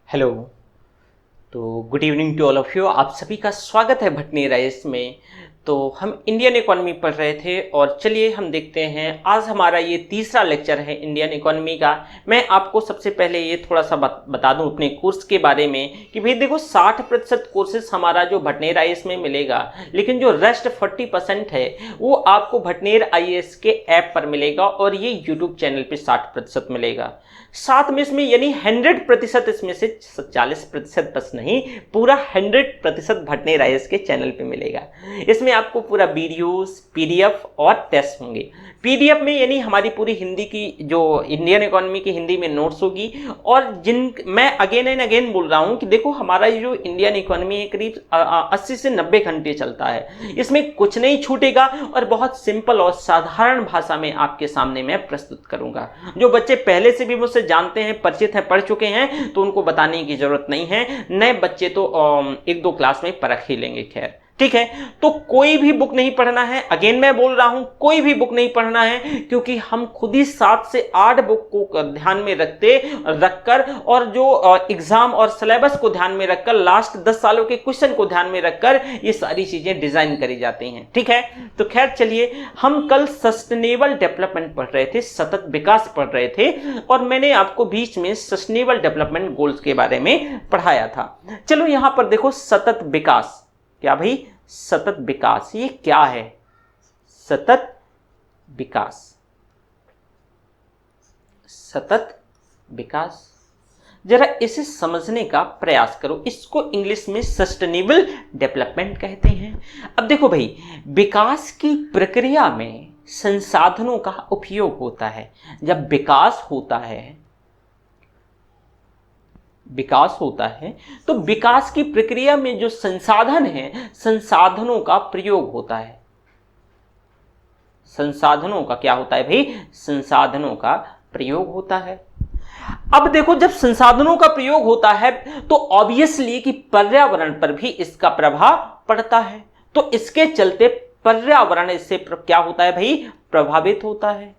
Hello. तो good evening to all of you. आप सभी का स्वागत है भटनी राइस में। तो हम इंडियन इकोनॉमी पढ़ रहे थे और चलिए हम देखते हैं आज हमारा ये तीसरा लेक्चर है इंडियन इकोनॉमी का। मैं आपको सबसे पहले ये थोड़ा सा बता दूं अपने कोर्स के बारे में कि भाई देखो 60% कोर्सेज हमारा जो भटनेर आईएएस में मिलेगा, लेकिन जो रेस्ट 40% है वो आपको भटनेर आईएएस के ऐप पर मिलेगा और ये यूट्यूब चैनल पे 60% मिलेगा। साथ में इसमें यानी 100% इसमें से 40% बस नहीं, पूरा 100% भटनेर आईएएस के चैनल पे मिलेगा। इसमें आपको पूरा वीडियोस, पीडीएफ और टेस्ट होंगे। पीडीएफ में यानी हमारी पूरी हिंदी की जो इंडियन इकोनॉमी की हिंदी में नोट्स होगी। और जिन मैं अगेन एंड अगेन बोल रहा हूं कि देखो हमारा ये जो इंडियन इकोनॉमी है करीब 80 से 90 घंटे चलता है, इसमें कुछ नहीं छूटेगा और बहुत सिंपल और साधारण भाषा में आपके सामने मैं प्रस्तुत करूंगा। जो बच्चे पहले से भी मुझसे जानते हैं, परिचित हैं, पढ़ चुके हैं, तो उनको बताने की जरूरत नहीं है। नए बच्चे तो एक दो क्लास में परख ही लेंगे। खैर ठीक है, तो कोई भी बुक नहीं पढ़ना है। अगेन मैं बोल रहा हूं कोई भी बुक नहीं पढ़ना है, क्योंकि हम खुद ही 7 से 8 बुक को ध्यान में रखकर और जो एग्जाम और सिलेबस को ध्यान में रखकर, लास्ट 10 सालों के क्वेश्चन को ध्यान में रखकर ये सारी चीजें डिजाइन करी जाती हैं। ठीक है, तो खैर चलिए, हम कल सस्टेनेबल डेवलपमेंट पढ़ रहे थे, सतत विकास पढ़ रहे थे, और मैंने आपको बीच में सस्टेनेबल डेवलपमेंट गोल्स के बारे में पढ़ाया था। चलो यहां पर देखो, सतत विकास क्या भाई, सतत विकास ये क्या है? सतत विकास, सतत विकास, जरा इसे समझने का प्रयास करो। इसको इंग्लिश में सस्टेनेबल डेवलपमेंट कहते हैं। अब देखो भाई, विकास की प्रक्रिया में संसाधनों का उपयोग होता है। जब विकास होता है तो विकास की प्रक्रिया में जो संसाधन है, संसाधनों का प्रयोग होता है। संसाधनों का क्या होता है भाई? संसाधनों का प्रयोग होता है। अब देखो, जब संसाधनों का प्रयोग होता है तो ऑब्वियसली कि पर्यावरण पर भी इसका प्रभाव पड़ता है। तो इसके चलते पर्यावरण इससे क्या होता है भाई? प्रभावित होता है।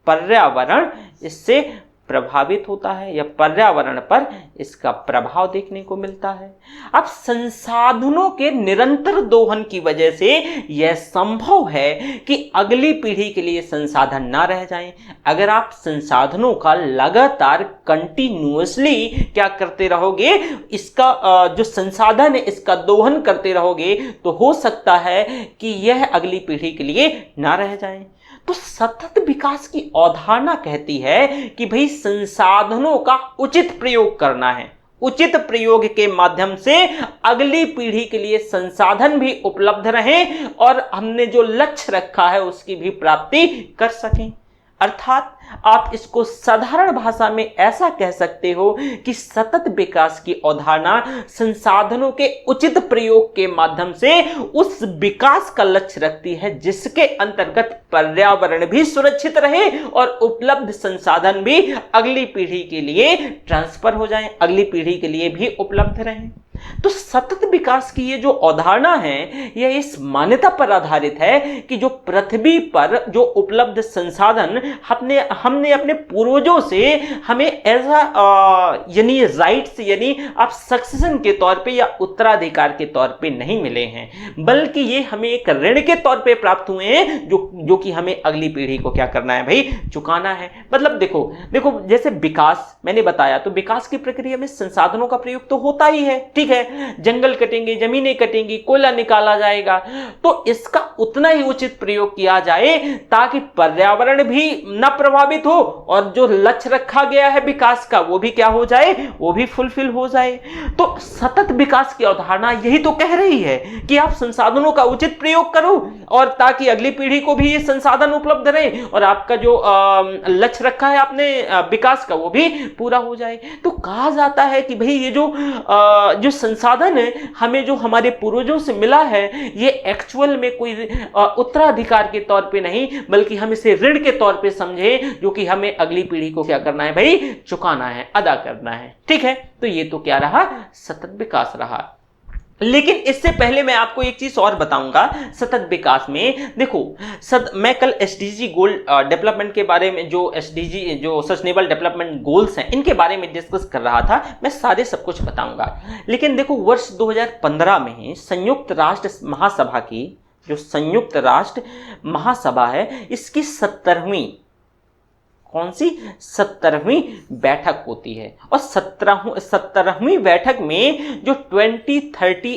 पर्यावरण इससे प्रभावित होता है या पर्यावरण पर इसका प्रभाव देखने को मिलता है। अब संसाधनों के निरंतर दोहन की वजह से यह संभव है कि अगली पीढ़ी के लिए संसाधन ना रह जाएं। अगर आप संसाधनों का लगातार कंटिन्यूअसली क्या करते रहोगे, इसका जो संसाधन है इसका दोहन करते रहोगे, तो हो सकता है कि यह अगली पीढ़ी के लिए ना रह जाएं। तो सतत विकास की अवधारणा कहती है कि भाई संसाधनों का उचित प्रयोग करना है। उचित प्रयोग के माध्यम से अगली पीढ़ी के लिए संसाधन भी उपलब्ध रहें और हमने जो लक्ष्य रखा है उसकी भी प्राप्ति कर सकें। अर्थात आप इसको साधारण भाषा में ऐसा कह सकते हो कि सतत विकास की अवधारणा संसाधनों के उचित प्रयोग के माध्यम से उस विकास का लक्ष्य रखती है जिसके अंतर्गत पर्यावरण भी सुरक्षित रहे और उपलब्ध संसाधन भी अगली पीढ़ी के लिए ट्रांसफर हो जाएं, अगली पीढ़ी के लिए भी उपलब्ध रहें। तो सतत विकास की ये जो अवधारणा है, यह इस मान्यता पर आधारित है कि जो पृथ्वी पर जो उपलब्ध संसाधन हमने अपने पूर्वजों से हमें ऐसा यानी राइट्स यानी आप सक्सेशन के तौर पे या उत्तराधिकार के तौर पे नहीं मिले हैं, बल्कि ये हमें एक ऋण के तौर पे प्राप्त हुए हैं जो कि हमें अगली पीढ़ी को क्या करना है भाई? चुकाना है। मतलब देखो जैसे विकास मैंने बताया, तो विकास की प्रक्रिया में संसाधनों का प्रयोग तो होता ही है। ठीक है, जंगल कटेंगे, जमीनें कटेंगी, कोयला निकाला जाएगा, तो इसका उतना ही उचित प्रयोग किया जाए ताकि पर्यावरण भी न प्रभावित हो और जो लक्ष्य रखा गया है विकास का वो भी क्या हो जाए? वो भी फुलफिल हो जाए। तो सतत विकास की अवधारणा यही तो कह रही है कि आप संसाधनों का उचित प्रयोग करो और ताकि अगली पीढ़ी को भी ये संसाधन उपलब्ध रहे और आपका जो लक्ष्य रखा है आपने विकास का वो भी पूरा हो जाए। तो कहा जाता है कि भाई ये जो संसाधन है हमें जो हमारे पूर्वजों से मिला है, ये एक्चुअल में कोई उत्तराधिकार के तौर पे नहीं, बल्कि हम इसे ऋण के तौर पे समझे, जो कि हमें अगली पीढ़ी को क्या करना है भाई? चुकाना है, अदा करना है। ठीक है, तो ये तो क्या रहा? सतत विकास रहा। लेकिन इससे पहले मैं आपको एक चीज और बताऊंगा सतत विकास में। देखो मैं कल एसडीजी गोल डेवलपमेंट के बारे में, जो एसडीजी जो सस्टेनेबल डेवलपमेंट गोल्स हैं, इनके बारे में डिस्कस कर रहा था। मैं सारे सब कुछ बताऊंगा। लेकिन देखो वर्ष 2015 में संयुक्त राष्ट्र महासभा की, जो संयुक्त राष्ट्र महासभा है, इसकी 17वीं, कौन सी 17वीं बैठक होती है। और 17वीं बैठक में जो 2030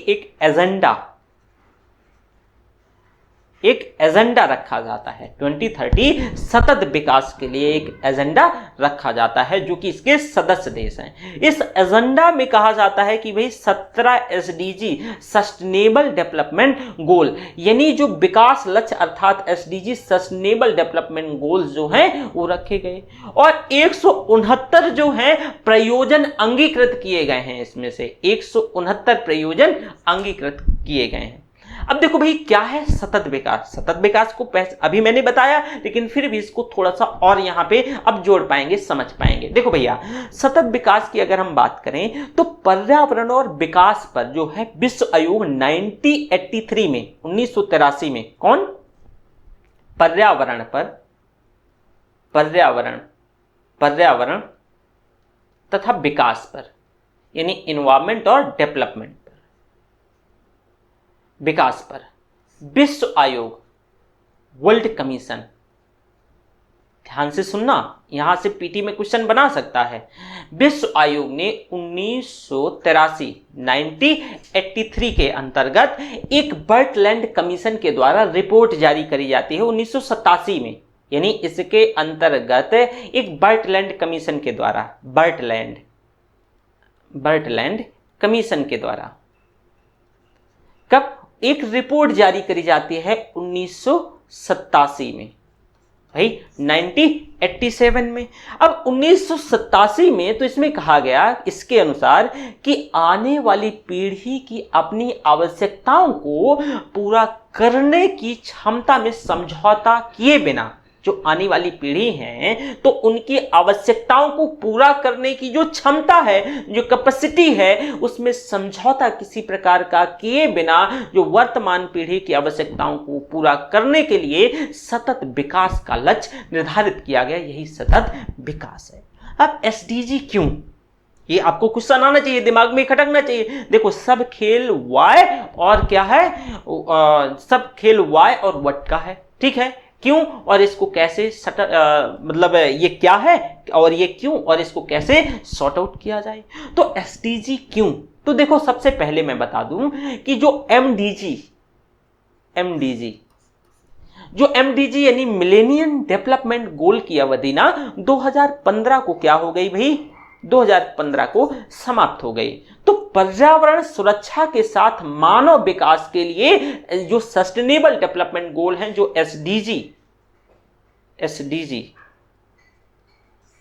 एक एजेंडा रखा जाता है, 2030 सतत विकास के लिए एक एजेंडा रखा जाता है, जो कि इसके सदस्य देश हैं। इस एजेंडा में कहा जाता है कि भाई 17 एसडीजी सस्टेनेबल डेवलपमेंट गोल, यानी जो विकास लक्ष्य अर्थात एसडीजी सस्टेनेबल डेवलपमेंट गोल्स जो हैं वो रखे गए, और 169 जो हैं प्रयोजन अंगीकृत किए गए हैं। इसमें से 169 प्रयोजन अंगीकृत किए गए हैं। अब देखो भाई क्या है सतत विकास। सतत विकास को अभी मैंने बताया, लेकिन फिर भी इसको थोड़ा सा और यहां पे अब जोड़ पाएंगे, समझ पाएंगे। देखो भैया सतत विकास की अगर हम बात करें तो पर्यावरण और विकास पर जो है विश्व आयोग 1983 में, 1983 में, कौन, पर्यावरण तथा विकास पर, यानी इन्वायरमेंट और डेवलपमेंट, विकास पर विश्व आयोग, वर्ल्ड कमीशन, ध्यान से सुनना, यहां से पीटी में क्वेश्चन बना सकता है। विश्व आयोग ने 1983 के अंतर्गत एक बर्टलैंड कमीशन के द्वारा रिपोर्ट जारी करी जाती है 1987 में, यानी इसके अंतर्गत एक बर्टलैंड कमीशन के द्वारा, बर्टलैंड कमीशन के द्वारा कब एक रिपोर्ट जारी करी जाती है 1987 में, भाई 1987 में। अब 1987 में तो इसमें कहा गया इसके अनुसार कि आने वाली पीढ़ी की अपनी आवश्यकताओं को पूरा करने की क्षमता में समझौता किए बिना, जो आने वाली पीढ़ी है तो उनकी आवश्यकताओं को पूरा करने की जो क्षमता है, जो कैपेसिटी है, उसमें समझौता किसी प्रकार का किए बिना जो वर्तमान पीढ़ी की आवश्यकताओं को पूरा करने के लिए सतत विकास का लक्ष्य निर्धारित किया गया, यही सतत विकास है। अब एसडीजी क्यों, ये आपको क्वेश्चन आना चाहिए, दिमाग में खटकना चाहिए। देखो सब खेल वाय और क्या है, सब खेल वाय और वट का है, ठीक है। क्यों और इसको कैसे मतलब ये क्या है और ये क्यों और इसको कैसे सॉर्ट आउट किया जाए। तो एसडीजी क्यों, तो देखो सबसे पहले मैं बता दूं कि जो एमडीजी यानी मिलेनियम डेवलपमेंट गोल की अवधि ना 2015 को क्या हो गई भाई, 2015 को समाप्त हो गई। तो पर्यावरण सुरक्षा के साथ मानव विकास के लिए जो सस्टेनेबल डेवलपमेंट गोल हैं, जो एसडीजी,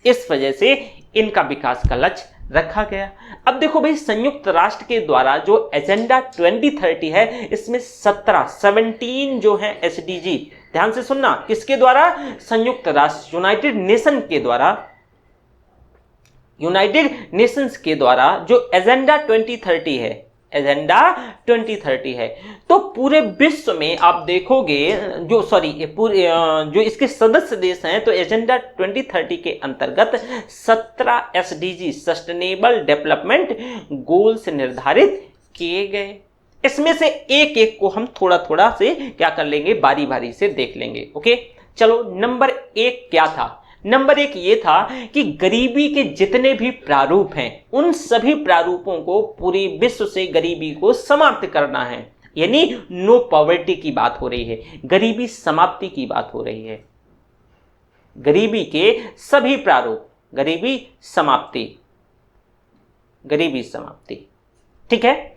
इस वजह से इनका विकास का लक्ष्य रखा गया। अब देखो भाई संयुक्त राष्ट्र के द्वारा जो एजेंडा 2030 है, इसमें 17 जो है एसडीजी, ध्यान से सुनना, किसके द्वारा, संयुक्त राष्ट्र यूनाइटेड नेशंस के द्वारा जो एजेंडा 2030 है, एजेंडा 2030 है, तो पूरे विश्व में आप देखोगे जो इसके सदस्य देश हैं, तो एजेंडा 2030 के अंतर्गत 17 एसडीजी सस्टेनेबल डेवलपमेंट गोल से निर्धारित किए गए। इसमें से एक एक को हम थोड़ा थोड़ा से क्या कर लेंगे, बारी बारी से देख लेंगे। ओके चलो, नंबर 1 क्या था, नंबर 1 ये था कि गरीबी के जितने भी प्रारूप हैं, उन सभी प्रारूपों को पूरी विश्व से गरीबी को समाप्त करना है, यानी नो पॉवर्टी की बात हो रही है, गरीबी समाप्ति की बात हो रही है। गरीबी के सभी प्रारूप, गरीबी समाप्ति, ठीक है।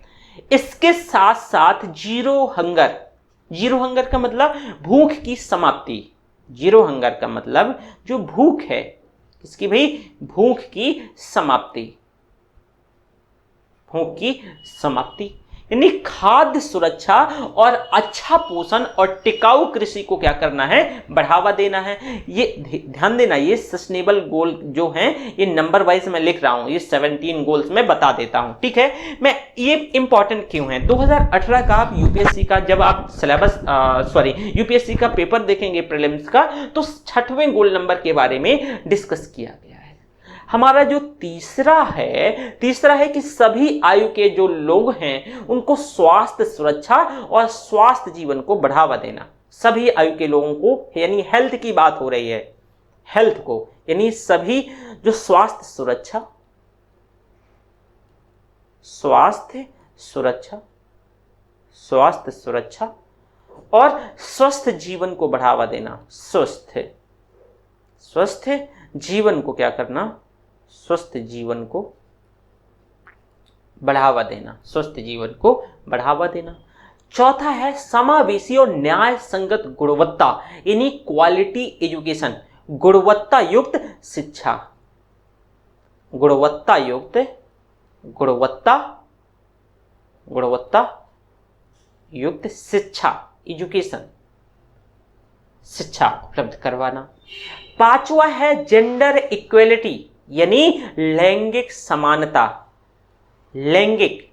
इसके साथ साथ जीरो हंगर का मतलब भूख की समाप्ति, जीरो हंगर का मतलब जो भूख है, इसकी भाई भूख की समाप्ति, यानी खाद्य सुरक्षा और अच्छा पोषण और टिकाऊ कृषि को क्या करना है, बढ़ावा देना है। ये ध्यान देना, ये सस्टेनेबल गोल जो हैं ये नंबर वाइज मैं लिख रहा हूं, ये 17 गोल्स मैं बता देता हूं, ठीक है। मैं ये इंपॉर्टेंट क्यों है, 2018 का आप यूपीएससी का जब आप सिलेबस यूपीएससी का पेपर देखेंगे प्रीलिम्स का, तो 6वें गोल नंबर के बारे में डिस्कस किया गया। हमारा जो तीसरा है कि सभी आयु के जो लोग हैं उनको स्वास्थ्य सुरक्षा और स्वास्थ्य जीवन को बढ़ावा देना। सभी आयु के लोगों को, यानी हेल्थ की बात हो रही है, हेल्थ को, यानी सभी जो स्वास्थ्य सुरक्षा और स्वस्थ जीवन को बढ़ावा देना। स्वस्थ जीवन को क्या करना, स्वस्थ जीवन को बढ़ावा देना। चौथा है समावेशी और न्याय संगत गुणवत्ता, यानी क्वालिटी एजुकेशन, गुणवत्ता युक्त शिक्षा, शिक्षा उपलब्ध करवाना। पांचवा है जेंडर इक्वेलिटी, यानी लैंगिक समानता, लैंगिक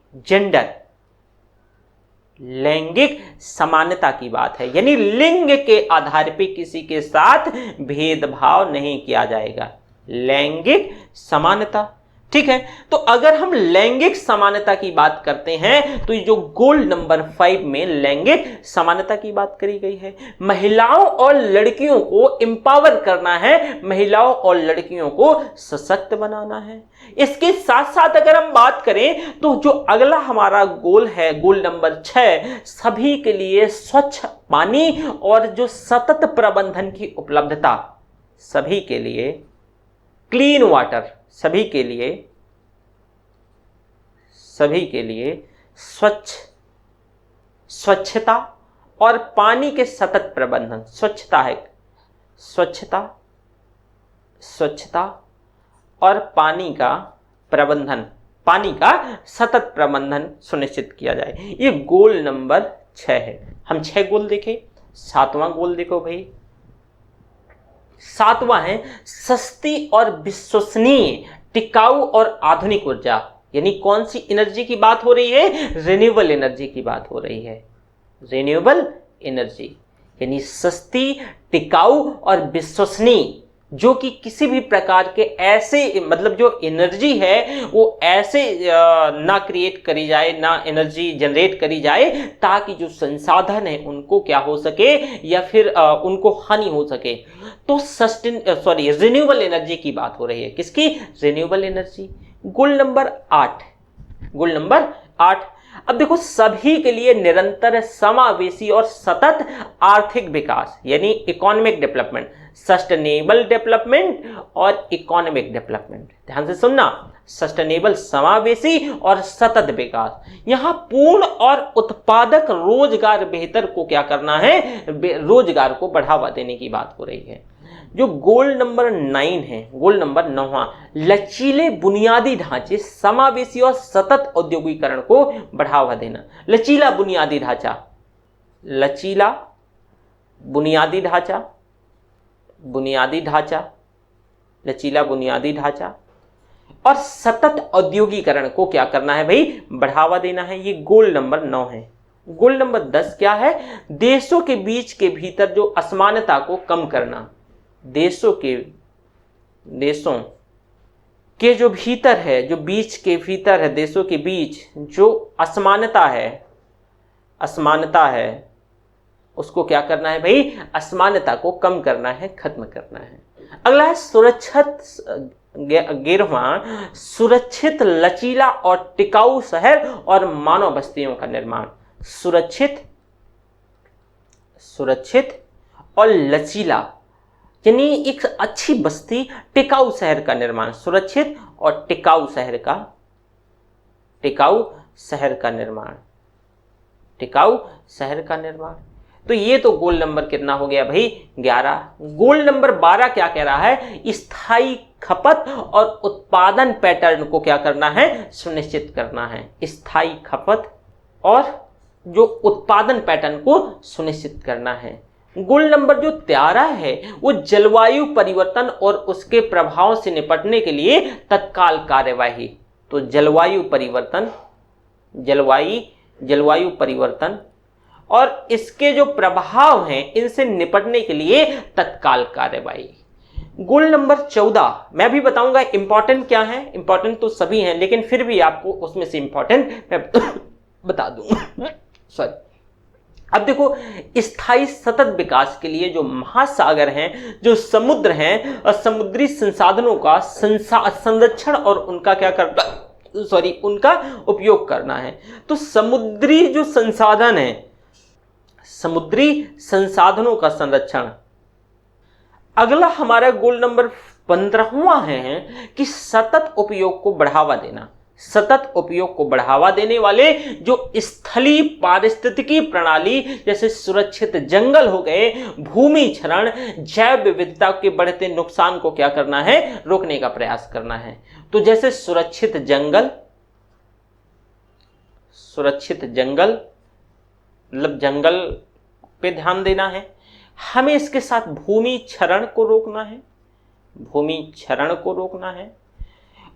समानता की बात है, यानी लिंग के आधार पे किसी के साथ भेदभाव नहीं किया जाएगा, लैंगिक समानता, ठीक है। तो अगर हम लैंगिक समानता की बात करते हैं तो ये जो गोल नंबर 5 में लैंगिक समानता की बात करी गई है। महिलाओं और लड़कियों को एम्पावर करना है, महिलाओं और लड़कियों को सशक्त बनाना है। इसके साथ साथ अगर हम बात करें तो जो अगला हमारा गोल है, गोल नंबर 6, सभी के लिए स्वच्छ पानी और जो सतत प्रबंधन की उपलब्धता, सभी के लिए क्लीन वाटर, सभी के लिए स्वच्छता और पानी के सतत प्रबंधन, स्वच्छता और पानी का सतत प्रबंधन सुनिश्चित किया जाए। ये गोल नंबर 6 है। हम 6 गोल देखें, 7वां गोल देखो भाई। 7वां है सस्ती और विश्वसनीय, टिकाऊ और आधुनिक ऊर्जा, यानी कौन सी एनर्जी की बात हो रही है, रिन्यूएबल एनर्जी की बात हो रही है, रिन्यूएबल एनर्जी, यानी सस्ती, टिकाऊ और विश्वसनीय, जो कि किसी भी प्रकार के ऐसे, मतलब जो एनर्जी है वो ऐसे ना क्रिएट करी जाए, ना एनर्जी जनरेट करी जाए ताकि जो संसाधन है उनको क्या हो सके या फिर उनको हानि हो सके। तो रिन्यूएबल एनर्जी की बात हो रही है, किसकी, रिन्यूएबल एनर्जी। Goal number 8। अब देखो, सभी के लिए निरंतर समावेशी और सतत आर्थिक विकास, यानी इकोनॉमिक डेवलपमेंट, सस्टेनेबल डेवलपमेंट और इकोनॉमिक डेवलपमेंट। ध्यान से सुनना, सस्टेनेबल, समावेशी और सतत विकास। यहां पूर्ण और उत्पादक रोजगार बेहतर को क्या करना है, रोजगार को बढ़ावा देने की बात हो रही है। जो गोल नंबर 9 है, गोल नंबर 9वां, लचीले बुनियादी ढांचे, समावेशी और सतत औद्योगिकरण को बढ़ावा देना। लचीला बुनियादी ढांचा और सतत औद्योगिकरण को क्या करना है भाई, बढ़ावा देना है। ये गोल नंबर 9 है। गोल नंबर 10 क्या है, देशों के बीच के भीतर जो असमानता को कम करना, देशों के जो भीतर है, जो बीच के भीतर है, देशों के बीच जो असमानता है उसको क्या करना है भाई, असमानता को कम करना है, खत्म करना है। अगला है सुरक्षित, लचीला और टिकाऊ शहर और मानव बस्तियों का निर्माण। सुरक्षित और लचीला, यानी एक अच्छी बस्ती, टिकाऊ शहर का निर्माण, सुरक्षित और टिकाऊ शहर का निर्माण। तो ये तो गोल नंबर कितना हो गया भाई, 11। गोल नंबर 12 क्या कह रहा है, स्थायी खपत और उत्पादन पैटर्न को क्या करना है, सुनिश्चित करना है। स्थायी खपत और जो उत्पादन पैटर्न को सुनिश्चित करना है। गोल नंबर जो 13 है वो जलवायु परिवर्तन और उसके प्रभाव से निपटने के लिए तत्काल कार्यवाही। तो जलवायु परिवर्तन और इसके जो प्रभाव हैं इनसे निपटने के लिए तत्काल कार्यवाही। गोल नंबर 14 मैं भी बताऊंगा इंपॉर्टेंट क्या है, इंपॉर्टेंट तो सभी हैं लेकिन फिर भी आपको उसमें से इंपॉर्टेंट मैं बता दूंगा। सॉरी, अब देखो स्थायी सतत विकास के लिए जो महासागर हैं, जो समुद्र हैं और समुद्री संसाधनों का संरक्षण और उनका क्या करना, उनका उपयोग करना है। तो समुद्री जो संसाधन है, समुद्री संसाधनों का संरक्षण। अगला हमारा गोल नंबर 15वां है कि सतत उपयोग को बढ़ावा देना। सतत उपयोग को बढ़ावा देने वाले जो स्थलीय पारिस्थितिकी प्रणाली जैसे सुरक्षित जंगल हो गए, भूमि क्षरण, जैव विविधता के बढ़ते नुकसान को क्या करना है, रोकने का प्रयास करना है। तो जैसे सुरक्षित जंगल मतलब जंगल पे ध्यान देना है हमें, इसके साथ भूमि क्षरण को रोकना है,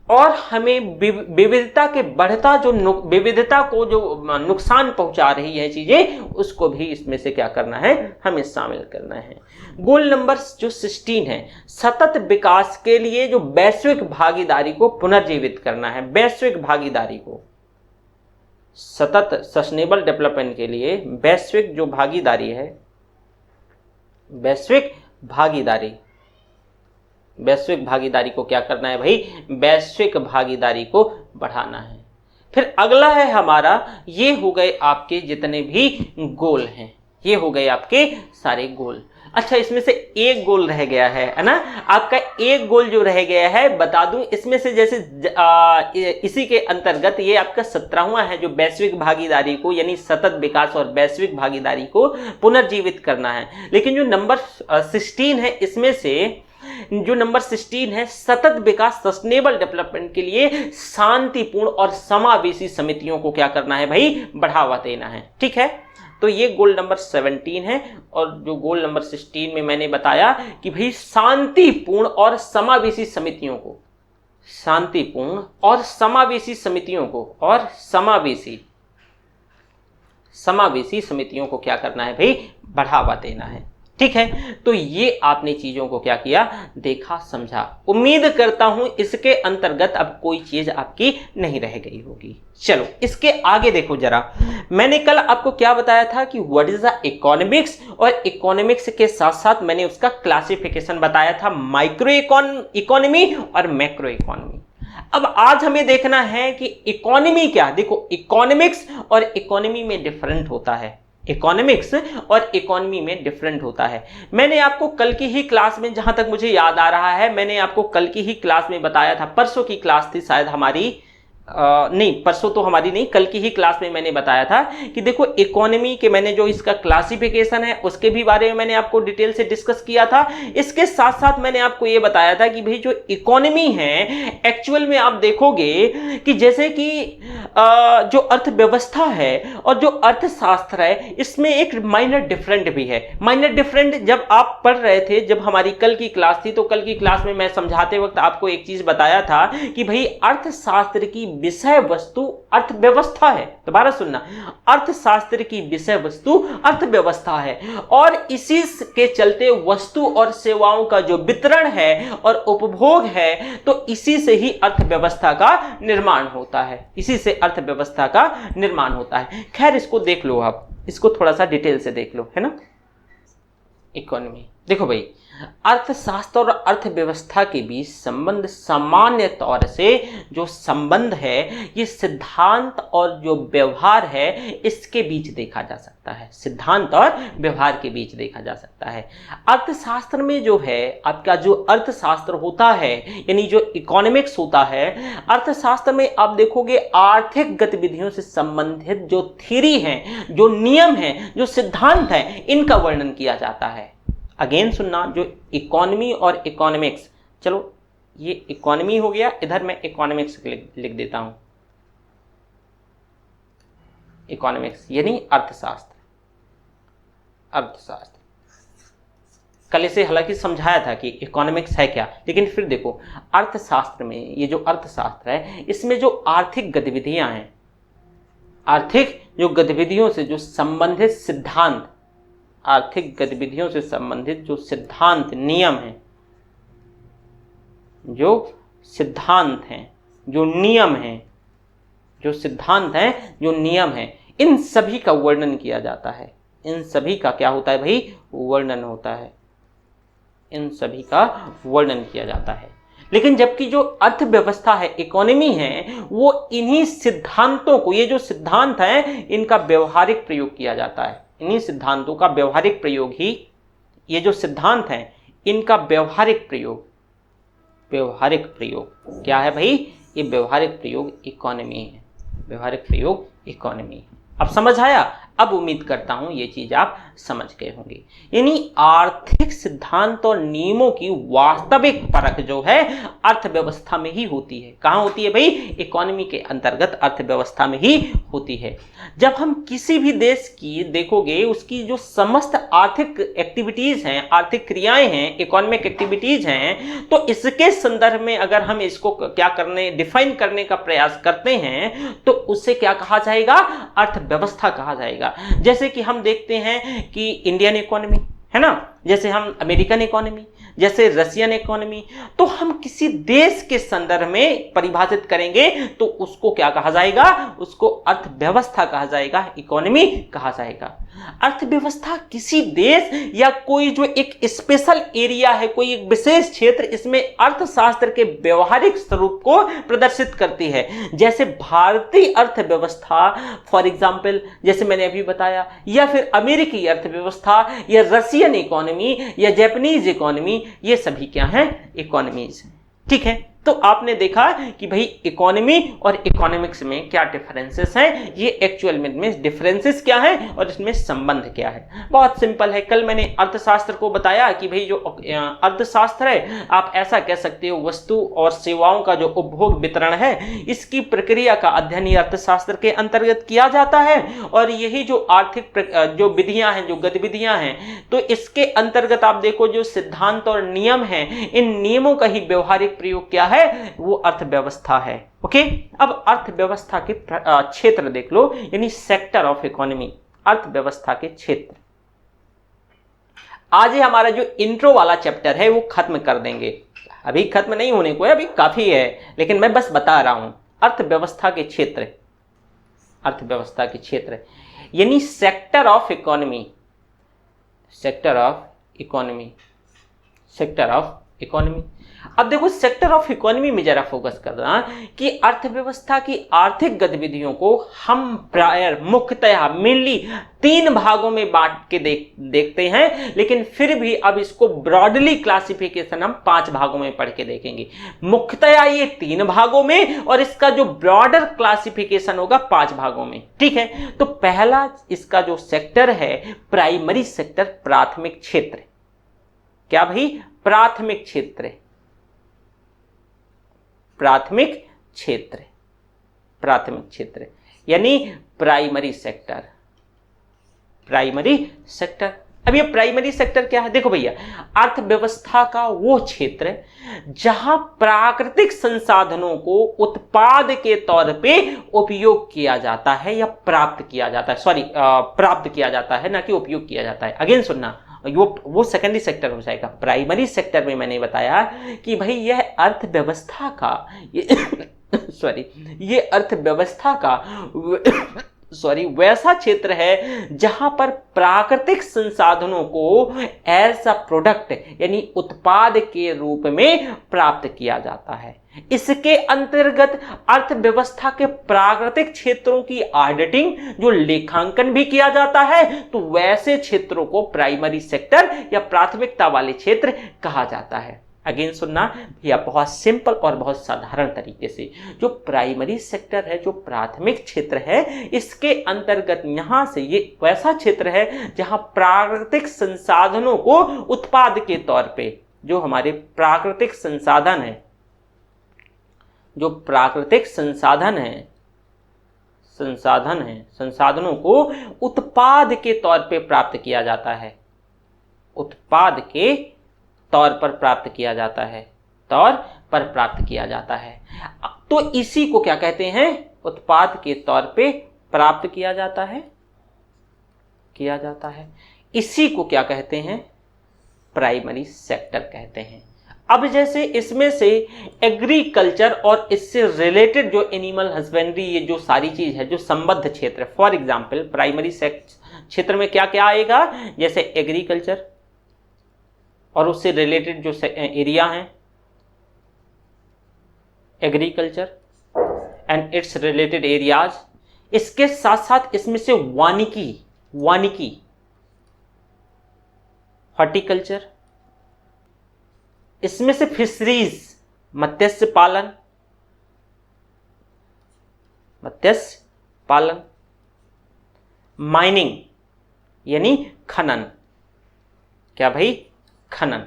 और हमें विविधता के बढ़ता जो विविधता को जो नुकसान पहुंचा रही है चीजें, उसको भी इसमें से क्या करना है, हमें शामिल करना है। गोल नंबर जो 16 है, सतत विकास के लिए जो वैश्विक भागीदारी को पुनर्जीवित करना है। वैश्विक भागीदारी को, सतत सस्टेनेबल डेवलपमेंट के लिए वैश्विक जो भागीदारी है, वैश्विक भागीदारी को क्या करना है भाई, वैश्विक भागीदारी को बढ़ाना है। फिर अगला है हमारा, ये हो गए आपके जितने भी गोल हैं, ये हो गए आपके सारे गोल। अच्छा, इसमें से एक गोल रह गया है ना, आपका एक गोल जो रह गया है बता दूं, इसमें से जैसे इसी के अंतर्गत ये आपका 17वां है जो वैश्विक भागीदारी को यानी सतत विकास और वैश्विक भागीदारी को पुनर्जीवित करना है। लेकिन जो नंबर 16 है, इसमें से जो नंबर 16 है, सतत विकास सस्टेनेबल डेवलपमेंट के लिए शांतिपूर्ण और समावेशी समितियों को क्या करना है भाई, बढ़ावा देना है। ठीक है, तो ये गोल नंबर 17 है। और जो गोल नंबर 16 में मैंने बताया कि भाई शांतिपूर्ण और समावेशी समितियों को, शांतिपूर्ण और समावेशी समितियों को, और समावेशी समितियों को क्या करना है भाई, बढ़ावा देना है। ठीक है, तो ये आपने चीजों को क्या किया, देखा, समझा। उम्मीद करता हूं इसके अंतर्गत अब कोई चीज आपकी नहीं रह गई होगी। चलो इसके आगे देखो जरा, मैंने कल आपको क्या बताया था कि व्हाट इज द इकोनॉमिक्स, और इकोनॉमिक्स के साथ साथ मैंने उसका क्लासिफिकेशन बताया था, माइक्रो इकोनॉमी और मैक्रो इकोनॉमी। अब आज हमें देखना है कि इकोनॉमी क्या। देखो, इकोनॉमिक्स और इकोनॉमी में डिफरेंट होता है, इकोनॉमिक्स और इकोनॉमी में डिफरेंट होता है। मैंने आपको कल की ही क्लास में, जहां तक मुझे याद आ रहा है, मैंने आपको कल की ही क्लास में बताया था, परसों की क्लास थी शायद हमारी, नहीं परसों तो हमारी नहीं, कल की ही क्लास में मैंने बताया था कि देखो इकोनॉमी के मैंने जो इसका क्लासिफिकेशन है उसके भी बारे में मैंने आपको डिटेल से डिस्कस किया था। इसके साथ साथ मैंने आपको ये बताया था कि भाई जो इकोनॉमी है एक्चुअल में आप देखोगे कि जैसे कि जो अर्थव्यवस्था है और जो अर्थशास्त्र है, इसमें एक माइनर डिफरेंट भी है। माइनर डिफरेंट जब आप पढ़ रहे थे, जब हमारी कल की क्लास थी, तो कल की क्लास में मैं समझाते वक्त आपको एक चीज बताया था कि भाई अर्थशास्त्र की विषय वस्तु अर्थव्यवस्था है। दोबारा सुनना, अर्थशास्त्र की विषय वस्तु अर्थव्यवस्था है, और इसी के चलते वस्तु और सेवाओं का जो वितरण है और उपभोग है, तो इसी से ही अर्थव्यवस्था का निर्माण होता है, इसी से अर्थव्यवस्था का निर्माण होता है। खैर इसको देख लो, आप इसको थोड़ा सा डिटेल से देख लो, है ना। इकोनॉमी देखो भाई, अर्थशास्त्र और अर्थव्यवस्था के बीच संबंध सामान्य तौर से जो संबंध है ये सिद्धांत और जो व्यवहार है इसके बीच देखा जा सकता है, सिद्धांत और व्यवहार के बीच देखा जा सकता है। अर्थशास्त्र में जो है आपका जो अर्थशास्त्र होता है यानी जो इकोनॉमिक्स होता है, अर्थशास्त्र में आप देखोगे आर्थिक गतिविधियों से संबंधित जो थ्योरी है, जो नियम है, जो सिद्धांत है, इनका वर्णन किया जाता है। अगेन सुनना, जो इकोनॉमी और इकोनॉमिक्स, चलो ये इकोनॉमी हो गया, इधर मैं इकोनॉमिक्स लिख देता हूं। इकोनॉमिक्स यानी अर्थशास्त्र। अर्थशास्त्र कल इसे हालांकि समझाया था कि इकोनॉमिक्स है क्या, लेकिन फिर देखो अर्थशास्त्र में ये जो अर्थशास्त्र है इसमें जो आर्थिक गतिविधियां हैं, आर्थिक जो गतिविधियों से जो संबंधित सिद्धांत, आर्थिक गतिविधियों से संबंधित जो सिद्धांत नियम हैं, जो सिद्धांत हैं, जो नियम हैं, जो सिद्धांत हैं, जो नियम हैं, इन सभी का वर्णन किया जाता है। इन सभी का क्या होता है भाई? वर्णन होता है। इन सभी का वर्णन किया जाता है। लेकिन जबकि जो अर्थव्यवस्था है, इकोनॉमी है, वो इन्हीं सिद्धांतों को, ये जो सिद्धांत हैं, इनका व्यवहारिक प्रयोग किया जाता है। इन्हीं सिद्धांतों का व्यवहारिक प्रयोग ही, ये जो सिद्धांत हैं इनका व्यवहारिक प्रयोग, व्यवहारिक प्रयोग क्या है भाई? ये व्यवहारिक प्रयोग इकोनॉमी है। व्यवहारिक प्रयोग इकोनॉमी है। अब समझ आया? अब उम्मीद करता हूं ये चीज आप समझ गए होंगे। यानी आर्थिक सिद्धांत और नियमों की वास्तविक परख जो है अर्थव्यवस्था में ही होती है। कहां होती है भाई? इकोनॉमी के अंतर्गत अर्थव्यवस्था में ही होती है। जब हम किसी भी देश की देखोगे, उसकी जो समस्त आर्थिक एक्टिविटीज हैं, आर्थिक क्रियाएं हैं, इकोनॉमिक एक्टिविटीज हैं, तो इसके संदर्भ में अगर हम इसको क्या करने, डिफाइन करने का प्रयास करते हैं, तो उससे क्या कहा जाएगा? अर्थव्यवस्था कहा जाएगा। जैसे कि हम देखते हैं कि इंडियन इकोनॉमी है ना, जैसे हम अमेरिकन इकोनॉमी, जैसे रशियन इकोनॉमी, तो हम किसी देश के संदर्भ में परिभाषित करेंगे तो उसको क्या कहा जाएगा? उसको अर्थव्यवस्था कहा जाएगा, इकोनॉमी कहा जाएगा। अर्थव्यवस्था किसी देश या कोई जो एक स्पेशल एरिया है, कोई एक विशेष क्षेत्र, इसमें अर्थशास्त्र के व्यवहारिक स्वरूप को प्रदर्शित करती है। जैसे भारतीय अर्थव्यवस्था फॉर एग्जाम्पल, जैसे मैंने अभी बताया, या फिर अमेरिकी अर्थव्यवस्था या रशियन इकोनॉमी या जापानीज इकोनॉमी, ये सभी क्या हैं? इकोनॉमीज हैं। ठीक है, तो आपने देखा कि भाई इकोनॉमी और इकोनॉमिक्स में क्या डिफरेंसेस हैं, ये एक्चुअल में डिफरेंसेस क्या हैं और इसमें संबंध क्या है। बहुत सिंपल है। कल मैंने अर्थशास्त्र को बताया कि भाई जो अर्थशास्त्र है, आप ऐसा कह सकते हो वस्तु और सेवाओं का जो उपभोग वितरण है, इसकी प्रक्रिया का अध्ययन ही अर्थशास्त्र के अंतर्गत किया जाता है। और यही जो आर्थिक जो विधियां हैं, जो गतिविधियां हैं, तो इसके अंतर्गत आप देखो जो सिद्धांत और नियम हैं, इन नियमों का ही व्यवहारिक प्रयोग क्या है? वो अर्थव्यवस्था है। ओके, अब अर्थव्यवस्था के क्षेत्र देख लो, यानी सेक्टर ऑफ इकोनॉमी, अर्थव्यवस्था के क्षेत्र। आज ही हमारा जो इंट्रो वाला चैप्टर है वो खत्म कर देंगे। अभी खत्म नहीं होने को है, अभी काफी है, लेकिन मैं बस बता रहा हूं। अर्थव्यवस्था के क्षेत्र, अर्थव्यवस्था के क्षेत्र यानी sector of economy, sector of economy, sector of economy. अब देखो सेक्टर ऑफ इकोनॉमी में जरा फोकस करना कि अर्थव्यवस्था की आर्थिक गतिविधियों को हम प्राय मुख्यतः मेनली 3 भागों में बांट के देखते हैं, लेकिन फिर भी अब इसको ब्रॉडली क्लासिफिकेशन हम 5 भागों में पढ़ के देखेंगे। मुख्यतः ये 3 भागों में और इसका जो ब्रॉडर क्लासिफिकेशन होगा 5 भागों में। ठीक है, तो पहला इसका जो सेक्टर है प्राइमरी सेक्टर, प्राथमिक क्षेत्र। क्या भाई? प्राथमिक क्षेत्र, प्राथमिक क्षेत्र, प्राथमिक क्षेत्र यानी प्राइमरी सेक्टर, प्राइमरी सेक्टर। अब ये प्राइमरी सेक्टर क्या है? देखो भैया, अर्थव्यवस्था का वो क्षेत्र जहां प्राकृतिक संसाधनों को उत्पाद के तौर पे उपयोग किया जाता है या प्राप्त किया जाता है, सॉरी प्राप्त किया जाता है, ना कि उपयोग किया जाता है। अगेन सुनना, वो सेकेंडरी सेक्टर हो जाएगा। प्राइमरी सेक्टर में मैंने बताया कि भाई यह अर्थव्यवस्था का सॉरी ये अर्थव्यवस्था का वैसा क्षेत्र है जहां पर प्राकृतिक संसाधनों को एज अ प्रोडक्ट यानी उत्पाद के रूप में प्राप्त किया जाता है। इसके अंतर्गत अर्थव्यवस्था के प्राकृतिक क्षेत्रों की ऑडिटिंग, जो लेखांकन भी किया जाता है, तो वैसे क्षेत्रों को प्राइमरी सेक्टर या प्राथमिकता वाले क्षेत्र कहा जाता है। अगेन सुनना भैया, बहुत सिंपल और बहुत साधारण तरीके से, जो प्राइमरी सेक्टर है, जो प्राथमिक क्षेत्र है, इसके अंतर्गत यहां से ये वैसा क्षेत्र है जहां प्राकृतिक संसाधनों को उत्पाद के तौर पे, जो हमारे प्राकृतिक संसाधन है, जो प्राकृतिक संसाधन है, संसाधन हैं, संसाधनों को उत्पाद के तौर पे प्राप्त किया जाता है, उत्पाद के तौर पर प्राप्त किया जाता है, तौर पर प्राप्त किया जाता है। तो इसी को क्या कहते हैं? उत्पाद के तौर पे प्राप्त किया जाता है, किया जाता है। इसी को क्या कहते हैं? प्राइमरी सेक्टर कहते हैं। अब जैसे इसमें से एग्रीकल्चर और इससे रिलेटेड जो एनिमल हस्बेंड्री, ये जो सारी चीज है, जो संबद्ध क्षेत्र, फॉर एग्जांपल प्राइमरी क्षेत्र में क्या क्या आएगा? जैसे एग्रीकल्चर और उससे रिलेटेड जो एरिया है, agriculture and it's related areas. इसके साथ साथ इसमें से वानिकी, वानिकी, हॉर्टिकल्चर, इसमें से फिशरीज, मत्स्य पालन, मत्स्य पालन, माइनिंग यानी खनन, क्या भाई? खनन।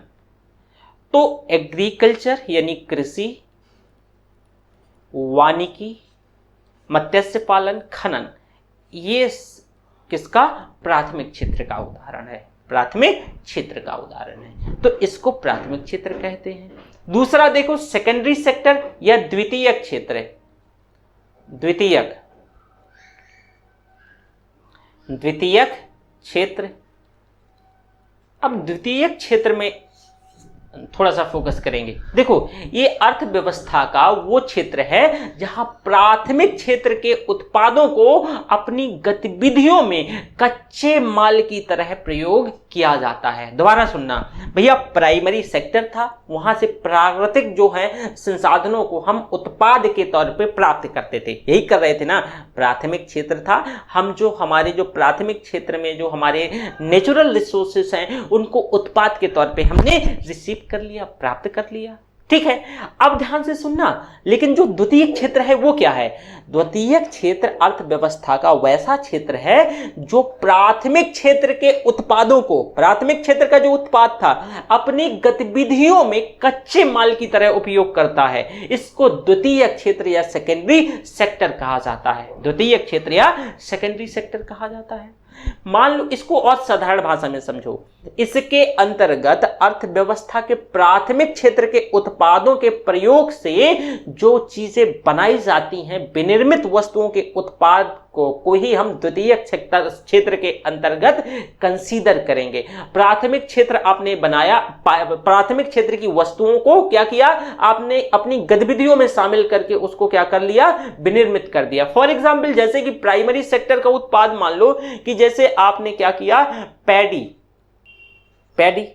तो एग्रीकल्चर यानी कृषि, वानिकी, मत्स्य पालन, खनन, ये किसका? प्राथमिक क्षेत्र का उदाहरण है, प्राथमिक क्षेत्र का उदाहरण है। तो इसको प्राथमिक क्षेत्र कहते हैं। दूसरा देखो सेकेंडरी सेक्टर या द्वितीयक क्षेत्र है, द्वितीयक, द्वितीयक क्षेत्र। अब द्वितीयक क्षेत्र में थोड़ा सा फोकस करेंगे। देखो ये अर्थव्यवस्था का वो क्षेत्र है जहां प्राथमिक क्षेत्र के उत्पादों को अपनी गतिविधियों में कच्चे माल की तरह प्रयोग किया जाता है। दोबारा सुनना भैया, प्राइमरी सेक्टर था, वहां से प्राकृतिक जो है संसाधनों को हम उत्पाद के तौर पे प्राप्त करते थे, यही कर रहे थे ना। प्राथमिक क्षेत्र था, हम जो हमारे जो प्राथमिक क्षेत्र में जो हमारे नेचुरल रिसोर्सेस हैं उनको उत्पाद के तौर पे हमने रिसीव कर लिया, प्राप्त कर लिया, ठीक है। अब ध्यान से सुनना, लेकिन जो द्वितीय क्षेत्र है वो क्या है? द्वितीय क्षेत्र अर्थव्यवस्था का वैसा क्षेत्र है जो प्राथमिक क्षेत्र के उत्पादों को, प्राथमिक क्षेत्र का जो उत्पाद था, अपनी गतिविधियों में कच्चे माल की तरह उपयोग करता है। इसको द्वितीय क्षेत्र या सेकेंडरी सेक्टर कहा जाता है, द्वितीय क्षेत्र या सेकेंडरी सेक्टर कहा जाता है। मान लो, इसको और साधारण भाषा में समझो, इसके अंतर्गत अर्थव्यवस्था के प्राथमिक क्षेत्र के उत्पादों के प्रयोग से जो चीजें बनाई जाती हैं, विनिर्मित वस्तुओं के उत्पाद को ही हम द्वितीय क्षेत्र के अंतर्गत कंसीडर करेंगे। प्राथमिक क्षेत्र आपने बनाया, प्राथमिक क्षेत्र की वस्तुओं को क्या किया? आपने अपनी गतिविधियों में शामिल करके उसको क्या कर लिया? विनिर्मित कर दिया। फॉर एग्जाम्पल, जैसे कि प्राइमरी सेक्टर का उत्पाद मान लो कि जैसे आपने क्या किया? पैडी, पैडी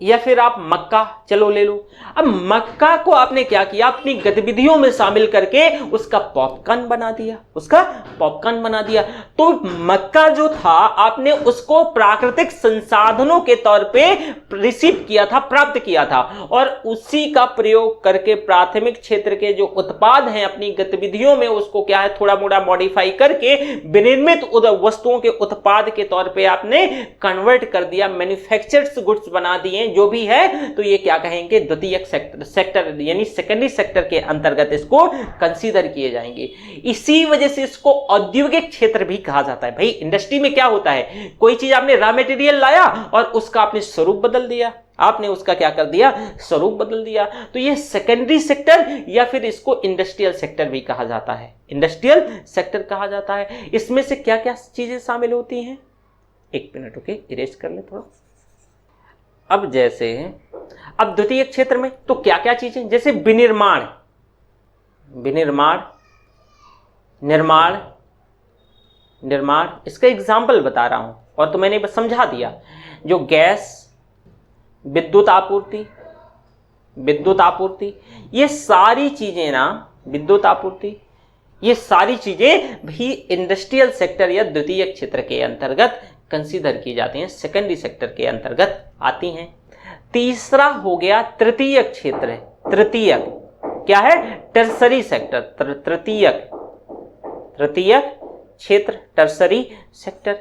या फिर आप मक्का, चलो ले लो। अब मक्का को आपने क्या किया? अपनी गतिविधियों में शामिल करके उसका पॉपकॉर्न बना दिया, उसका पॉपकॉर्न बना दिया। तो मक्का जो था, आपने उसको प्राकृतिक संसाधनों के तौर पे रिसीव किया था, प्राप्त किया था, और उसी का प्रयोग करके प्राथमिक क्षेत्र के जो उत्पाद हैं अपनी गतिविधियों में उसको क्या है? थोड़ा मोड़ा मॉडिफाई करके विनिर्मित वस्तुओं के उत्पाद के तौर पे आपने कन्वर्ट कर दिया, मैन्युफैक्चर्ड गुड्स बना दिए जो भी है। तो ये क्या कहेंगे? द्वितीय सेक्टर यानी सेकेंडरी सेक्टर के अंतर्गत इसको कंसीडर किए जाएंगे। इसी वजह से इसको औद्योगिक क्षेत्र भी कहा जाता है। भाई इंडस्ट्री में क्या होता है? कोई चीज आपने रॉ मटेरियल लाया और उसका आपने स्वरूप बदल दिया, आपने उसका क्या कर दिया? स्वरूप बदल दिया। तो ये सेकेंडरी सेक्टर या फिर इसको इंडस्ट्रियल सेक्टर भी कहा जाता है, इंडस्ट्रियल सेक्टर कहा जाता है। इसमें से क्या क्या चीजें शामिल होती हैं? एक मिनट, ओके, इरेज कर ले थोड़ा। अब जैसे अब द्वितीय क्षेत्र में तो क्या क्या चीजें, जैसे विनिर्माण, विनिर्माण, निर्माण, निर्माण, इसका एग्जाम्पल बता रहा हूं और तो मैंने बस समझा दिया। जो गैस, विद्युत आपूर्ति, विद्युत आपूर्ति, ये सारी चीजें ना, विद्युत आपूर्ति, ये सारी चीजें भी इंडस्ट्रियल सेक्टर या द्वितीय क्षेत्र के अंतर्गत कंसीडर की जाती हैं, सेकेंडरी सेक्टर के अंतर्गत आती हैं। तीसरा हो गया तृतीयक क्षेत्र, तृतीयक क्या है? टर्सरी सेक्टर, तृतीयक, तृतीयक क्षेत्र, टर्सरी सेक्टर।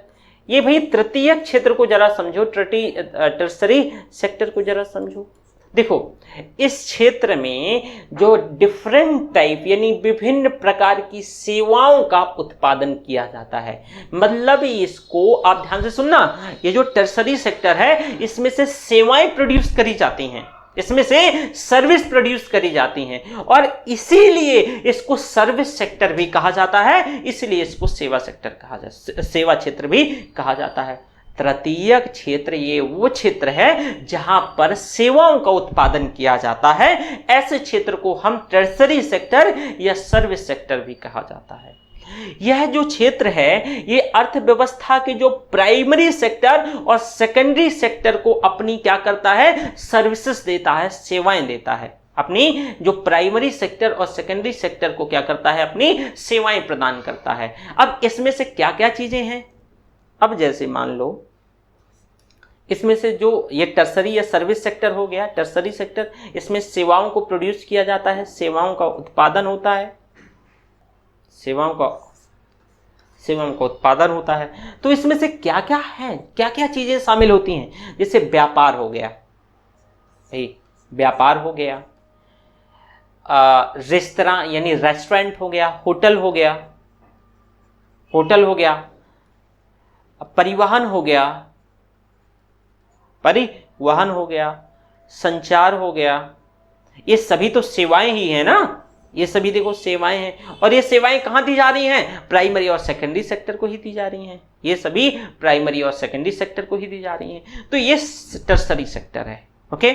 ये भाई तृतीयक क्षेत्र को जरा समझो, टर्सरी सेक्टर को जरा समझो। देखो इस क्षेत्र में जो डिफरेंट टाइप यानी विभिन्न प्रकार की सेवाओं का उत्पादन किया जाता है, मतलब इसको आप ध्यान से सुनना, ये जो टर्सरी सेक्टर है इसमें से सेवाएं प्रोड्यूस करी जाती हैं, इसमें से सर्विस प्रोड्यूस करी जाती हैं और इसीलिए इसको सर्विस सेक्टर भी कहा जाता है, इसलिए इसको सेवा सेक्टर कहा जाता, सेवा क्षेत्र भी कहा जाता है। तृतीयक क्षेत्र ये वो क्षेत्र है जहां पर सेवाओं का उत्पादन किया जाता है, ऐसे क्षेत्र को हम टर्सरी सेक्टर या सर्विस सेक्टर भी कहा जाता है। यह जो क्षेत्र है ये अर्थव्यवस्था के जो प्राइमरी सेक्टर और सेकेंडरी सेक्टर को अपनी क्या करता है, सर्विसेज देता है, सेवाएं देता है। अपनी जो प्राइमरी सेक्टर और सेकेंडरी सेक्टर को क्या करता है, अपनी सेवाएं प्रदान करता है। अब इसमें से क्या क्या चीजें हैं, अब जैसे मान लो इसमें से जो ये टर्सरी या सर्विस सेक्टर हो गया, टर्सरी सेक्टर, इसमें सेवाओं को प्रोड्यूस किया जाता है, सेवाओं का उत्पादन होता है, सेवाओं का उत्पादन होता है। तो इसमें से क्या क्या है, क्या क्या चीजें शामिल होती हैं, जैसे व्यापार हो गया भाई, व्यापार हो गया, रेस्तरां यानी रेस्टोरेंट हो गया, होटल हो गया, परिवहन हो गया, संचार हो गया, ये सभी तो सेवाएं ही है ना, ये सभी देखो सेवाएं हैं और ये सेवाएं कहां दी जा रही हैं, प्राइमरी और सेकेंडरी सेक्टर को ही दी जा रही हैं, ये सभी प्राइमरी और सेकेंडरी सेक्टर को ही दी जा रही हैं। तो ये टर्सरी सेक्टर है। ओके,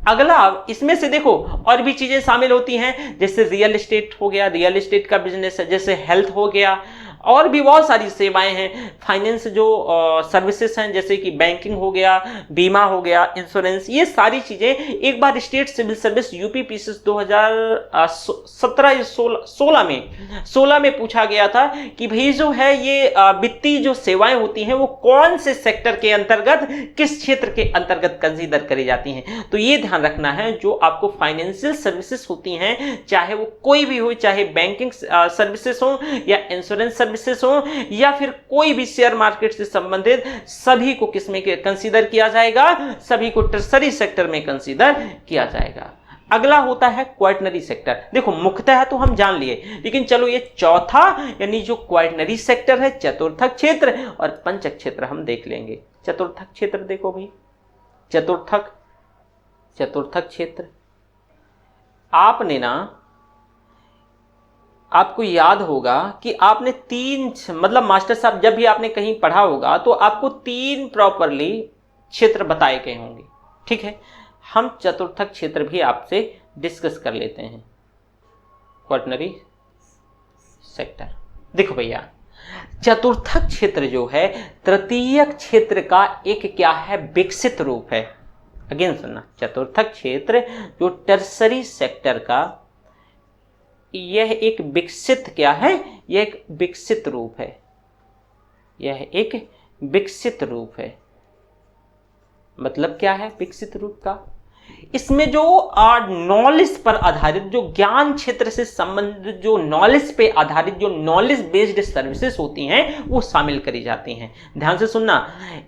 अगला इसमें से देखो और भी चीजें शामिल होती हैं, जैसे रियल एस्टेट हो गया, रियल एस्टेट का बिजनेस है, जैसे हेल्थ हो गया, और भी बहुत सारी सेवाएं हैं। फाइनेंस जो सर्विसेज हैं जैसे कि बैंकिंग हो गया, बीमा हो गया, इंश्योरेंस, ये सारी चीजें एक बार state civil service UP PCS 2016 में पूछा गया था कि भाई जो है ये वित्तीय जो सेवाएं होती हैं वो कौन से सेक्टर के अंतर्गत, किस क्षेत्र के अंतर्गत कंसीडर करी जाती हैं। तो ये ध्यान रखना है, जो आपको फाइनेंशियल सर्विसेज होती हैं, चाहे वो कोई भी हो, चाहे बैंकिंग सर्विसेज हो या इंश्योरेंस सर्विसेज हो या फिर कोई भी शेयर मार्केट से संबंधित, सभी को किसमें कंसीडर किया जाएगा, सभी को टर्सरी सेक्टर में कंसीडर किया जाएगा। अगला होता है क्वाटरनरी सेक्टर। देखो मुख्यतः तो हम जान लिए, लेकिन चलो ये चौथा यानी जो क्वाटरनरी सेक्टर है, चतुर्थक क्षेत्र और पंचक क्षेत्र हम देख लेंगे। चतुर्थक क्षेत्र देखो भाई, चतुर्थक क्षेत्र, आपने ना, आपको याद होगा कि आपने मतलब मास्टर साहब जब भी आपने कहीं पढ़ा होगा तो आपको 3 प्रॉपरली क्षेत्र बताए गए होंगे। ठीक है, हम चतुर्थक क्षेत्र भी आपसे डिस्कस कर लेते हैं। क्वाटरनरी सेक्टर, देखो भैया चतुर्थक क्षेत्र जो है तृतीयक क्षेत्र का एक क्या है, विकसित रूप है। अगेन सुनना, चतुर्थक क्षेत्र जो टर्सरी सेक्टर का, यह एक विकसित क्या है, यह एक विकसित रूप है, यह एक विकसित रूप है। मतलब क्या है विकसित रूप का, इसमें जो नॉलेज पर आधारित, जो ज्ञान क्षेत्र से संबंधित, जो नॉलेज पे आधारित, जो नॉलेज बेस्ड सर्विसेज होती हैं वो शामिल करी जाती हैं। ध्यान से सुनना,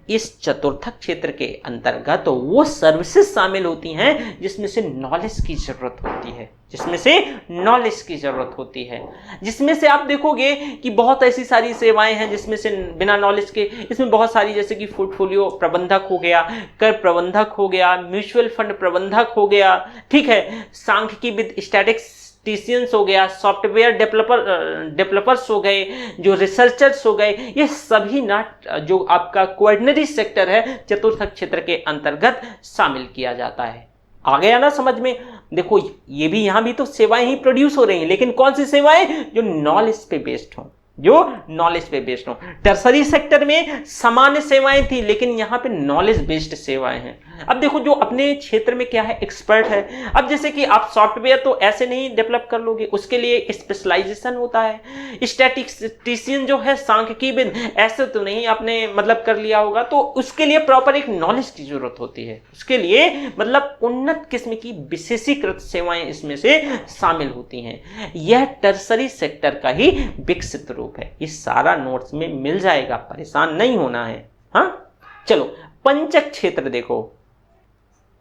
इस चतुर्थक क्षेत्र के अंतर्गत तो वो सर्विसेज शामिल होती हैं जिसमें से नॉलेज की जरूरत होती है, जिसमें से नॉलेज की जरूरत होती है, जिसमें से आप देखोगे कि बहुत ऐसी सारी सेवाएं हैं जिसमें से बिना नॉलेज के, इसमें बहुत सारी, जैसे कि पोर्टफोलियो प्रबंधक हो गया, कर प्रबंधक हो गया, म्यूचुअल फंड प्रबंधक हो गया, ठीक है, सांख्यिकी स्टैटिस्टिशियंस हो गया, सॉफ्टवेयर डेवलपर्स हो गए, जो रिसर्चर्स हो गए, ये सभी ना जो आपका क्वाटरनरी सेक्टर है चतुर्थक क्षेत्र के अंतर्गत शामिल किया जाता है। आ गया ना समझ में। देखो ये भी, यहां भी तो सेवाएं ही प्रोड्यूस हो रही हैं, लेकिन कौन सी सेवाएं, जो नॉलेज पे बेस्ड हो, जो नॉलेज पे बेस्ड हो। टर्सरी सेक्टर में सामान्य सेवाएं थी, लेकिन यहां पे नॉलेज बेस्ड सेवाएं हैं। अब देखो जो अपने क्षेत्र में क्या है, एक्सपर्ट है। अब जैसे कि आप सॉफ्टवेयर तो ऐसे नहीं डेवलप कर लोगे, उसके लिए स्पेशलाइजेशन होता है। स्टैटिस्टिशियन जो है, सांख्यिकीविद, ऐसे तो नहीं आपने मतलब कर लिया होगा, तो उसके लिए प्रॉपर एक नॉलेज की जरूरत होती है। उसके लिए मतलब उन्नत किस्म की विशेषीकृत सेवाएं इसमें से शामिल होती हैं। यह टर्सरी सेक्टर का ही विकसित रूप है। ये सारा नोट्स में मिल जाएगा, परेशान नहीं होना है। हाँ चलो, पंचक क्षेत्र देखो,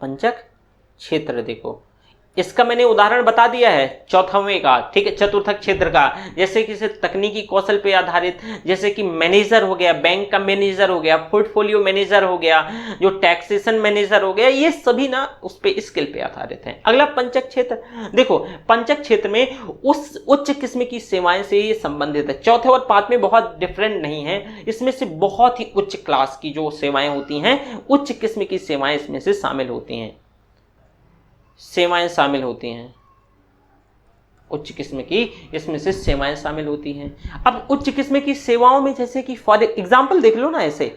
पंचक क्षेत्र देखो, इसका मैंने उदाहरण बता दिया है चौथावें का, ठीक है, चतुर्थक क्षेत्र का, जैसे कि तकनीकी कौशल पे आधारित, जैसे कि मैनेजर हो गया, बैंक का मैनेजर हो गया, पोर्टफोलियो मैनेजर हो गया, जो टैक्सेशन मैनेजर हो गया, ये सभी ना उस पे स्किल पे आधारित हैं। अगला पंचक क्षेत्र, देखो पंचक क्षेत्र में उस उच्च किस्म की सेवाएं से ये संबंधित है। चौथे और पांचवें बहुत डिफरेंट नहीं है, इसमें से बहुत ही उच्च क्लास की जो सेवाएं होती हैं, उच्च किस्म की सेवाएं इसमें से शामिल होती हैं, सेवाएं शामिल होती हैं, उच्च किस्म की इसमें से सेवाएं शामिल होती हैं। अब उच्च किस्म की सेवाओं में जैसे कि फॉर एग्जांपल देख लो ना, ऐसे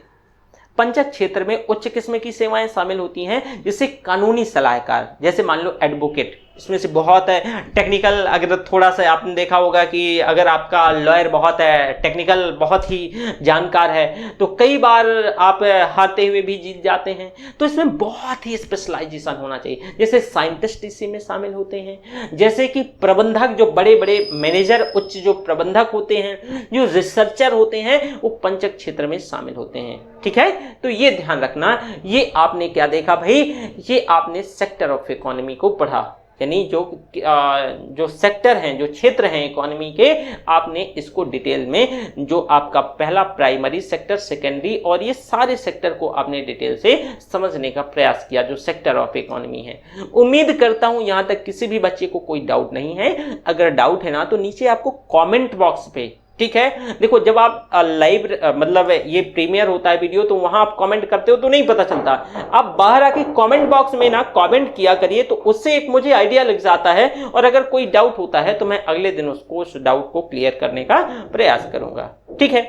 पंचक क्षेत्र में उच्च किस्म की सेवाएं शामिल होती हैं, जैसे कानूनी सलाहकार, जैसे मान लो एडवोकेट, इसमें से बहुत है टेक्निकल, अगर थोड़ा सा आपने देखा होगा कि अगर आपका लॉयर बहुत है टेक्निकल, बहुत ही जानकार है, तो कई बार आप हारते हुए भी जीत जाते हैं। तो इसमें बहुत ही स्पेशलाइजेशन होना चाहिए। जैसे साइंटिस्ट इसी में शामिल होते हैं, जैसे कि प्रबंधक, जो बड़े बड़े मैनेजर, उच्च जो प्रबंधक होते हैं, जो रिसर्चर होते हैं, वो पंचक क्षेत्र में शामिल होते हैं। ठीक है, तो ये ध्यान रखना। ये आपने क्या देखा भाई, ये आपने सेक्टर ऑफ इकोनॉमी को पढ़ा, यानी जो सेक्टर हैं, जो क्षेत्र हैं इकोनॉमी के, आपने इसको डिटेल में, जो आपका पहला प्राइमरी सेक्टर, सेकेंडरी और ये सारे सेक्टर को आपने डिटेल से समझने का प्रयास किया, जो सेक्टर ऑफ इकोनॉमी है। उम्मीद करता हूं यहां तक किसी भी बच्चे को कोई डाउट नहीं है। अगर डाउट है ना तो नीचे आपको कमेंट बॉक्स पे, ठीक है, देखो जब आप लाइव मतलब ये प्रीमियर होता है वीडियो, तो वहां आप कमेंट करते हो तो नहीं पता चलता, आप बाहर आके कमेंट बॉक्स में ना कमेंट किया करिए, तो उससे एक मुझे आइडिया लग जाता है, और अगर कोई डाउट होता है तो मैं अगले दिन उसको, उस डाउट को क्लियर करने का प्रयास करूंगा। ठीक है,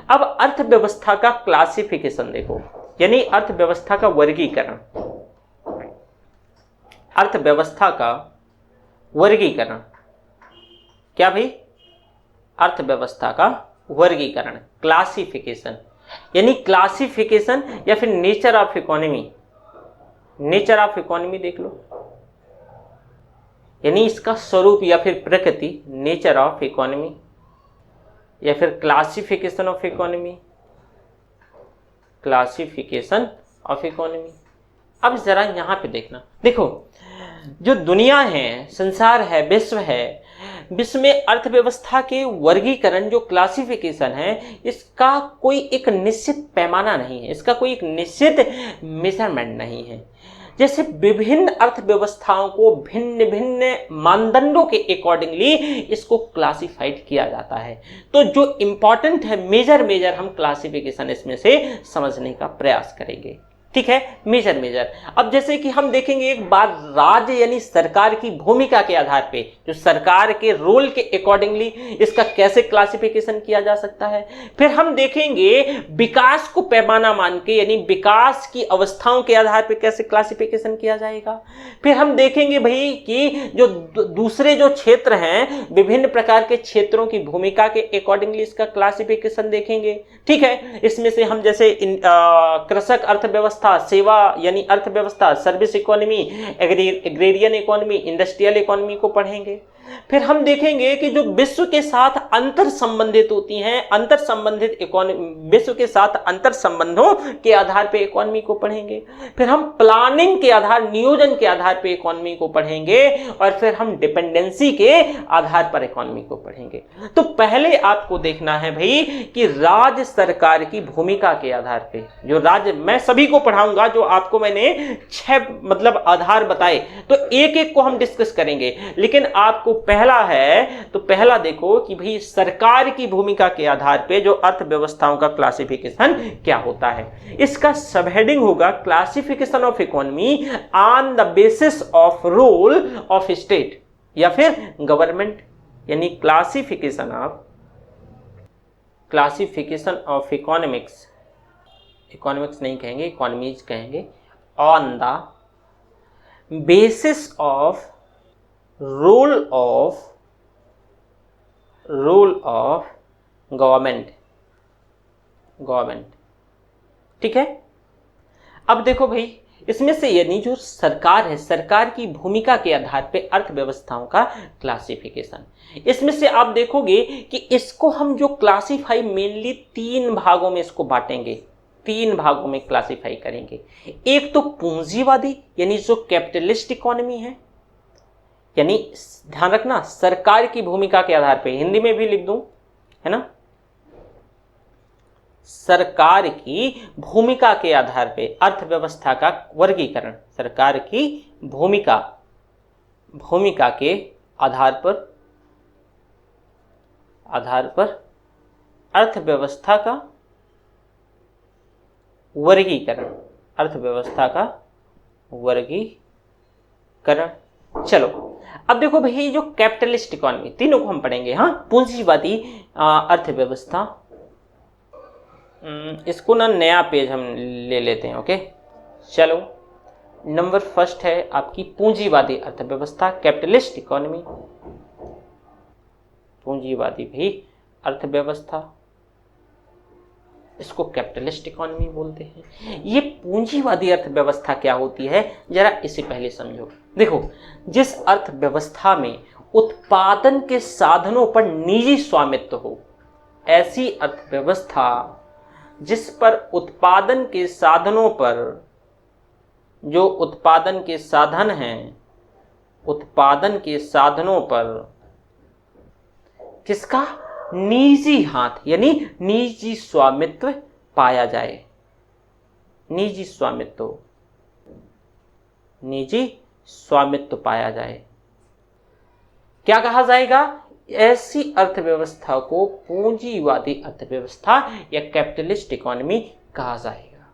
अब अर्थव्यवस्था का क्लासिफिकेशन देखो, यानी अर्थव्यवस्था का वर्गीकरण, अर्थव्यवस्था का वर्गीकरण क्या भाई, अर्थव्यवस्था का वर्गीकरण, क्लासिफिकेशन, यानी क्लासिफिकेशन या फिर nature of economy, nature of economy देख लो, यानी इसका स्वरूप या फिर प्रकृति, नेचर ऑफ इकोनॉमी या फिर classification of economy, classification of economy. अब जरा यहां पे देखना, देखो जो दुनिया है, संसार है, विश्व है, विश्व में अर्थव्यवस्था के वर्गीकरण, जो क्लासिफिकेशन है, इसका कोई एक निश्चित पैमाना नहीं है, इसका कोई एक निश्चित मेजरमेंट नहीं है। जैसे विभिन्न अर्थव्यवस्थाओं को भिन्न भिन्न मानदंडों के अकॉर्डिंगली इसको क्लासिफाइड किया जाता है। तो जो इंपॉर्टेंट है, मेजर हम क्लासिफिकेशन इसमें से समझने का प्रयास करेंगे। ठीक है, मेजर। अब जैसे कि हम देखेंगे एक बार, राज्य यानी सरकार की भूमिका के आधार पे, जो सरकार के रोल के अकॉर्डिंगली इसका कैसे क्लासिफिकेशन किया जा सकता है। फिर हम देखेंगे विकास को पैमाना मान के, यानी विकास की अवस्थाओं के आधार पे कैसे क्लासिफिकेशन किया जाएगा। फिर हम देखेंगे भाई कि जो दूसरे जो क्षेत्र हैं, विभिन्न प्रकार के क्षेत्रों की भूमिका के अकॉर्डिंगली इसका क्लासिफिकेशन देखेंगे। ठीक है, इसमें से हम जैसे कृषक अर्थव्यवस्था, सेवा यानी अर्थव्यवस्था, service economy, agrarian economy, industrial economy को पढ़ेंगे। फिर हम देखेंगे कि जो विश्व के साथ अंतर संबंधित होती हैं, अंतर संबंधित इकोनॉमी, विश्व के साथ अंतर संबंधों के आधार पे इकोनॉमी को पढ़ेंगे। फिर हम प्लानिंग के आधार, नियोजन के आधार पे इकोनॉमी को पढ़ेंगे, और फिर हम डिपेंडेंसी के आधार पर इकोनॉमी को पढ़ेंगे। तो पहले आपको देखना है भाई कि राज्य सरकार की भूमिका के आधार पे, जो राज्य, मैं सभी को पढ़ाऊंगा, जो आपको मैंने 6 मतलब आधार बताए, तो एक एक को हम डिस्कस करेंगे, लेकिन आपको पहला है, तो पहला देखो कि भाई सरकार की भूमिका के आधार पे जो अर्थव्यवस्थाओं का क्लासिफिकेशन क्या होता है। इसका सब हेडिंग होगा classification of economy on the basis of role of state या फिर गवर्नमेंट, यानी क्लासिफिकेशन ऑफ इकोनॉमिक्स, इकोनॉमिक्स नहीं कहेंगे, इकोनॉमीज कहेंगे, on the basis of role of government. ठीक है, अब देखो भाई इसमें से यानी जो सरकार है, सरकार की भूमिका के आधार पे अर्थव्यवस्थाओं का क्लासिफिकेशन, इसमें से आप देखोगे कि इसको हम जो क्लासिफाई मेनली 3 भागों में इसको बांटेंगे। 3 भागों में क्लासिफाई करेंगे। एक तो पूंजीवादी यानी जो कैपिटलिस्ट इकोनॉमी है, यानी ध्यान रखना सरकार की भूमिका के आधार पे, हिंदी में भी लिख दूं, है ना, सरकार की भूमिका के आधार पे अर्थव्यवस्था का वर्गीकरण, सरकार की भूमिका के आधार पर अर्थव्यवस्था का वर्गीकरण। चलो अब देखो भाई, जो कैपिटलिस्ट इकोनॉमी, तीनों को हम पढ़ेंगे, हाँ, पूंजीवादी अर्थव्यवस्था, इसको ना नया पेज हम ले लेते हैं, ओके। चलो नंबर फर्स्ट है आपकी पूंजीवादी अर्थव्यवस्था, कैपिटलिस्ट इकोनॉमी, पूंजीवादी भी अर्थव्यवस्था, इसको कैपिटलिस्ट इकोनॉमी बोलते हैं। ये पूंजीवादी अर्थव्यवस्था क्या होती है, जरा इसे पहले समझो। देखो, जिस अर्थव्यवस्था में उत्पादन के साधनों पर निजी स्वामित्व हो, ऐसी अर्थव्यवस्था जिस पर उत्पादन के साधनों पर, जो उत्पादन के साधन हैं, उत्पादन के साधनों पर किसका, निजी हाथ यानी निजी स्वामित्व पाया जाए, निजी स्वामित्व पाया जाए, क्या कहा जाएगा, ऐसी अर्थव्यवस्था को पूंजीवादी अर्थव्यवस्था या कैपिटलिस्ट इकोनॉमी कहा जाएगा।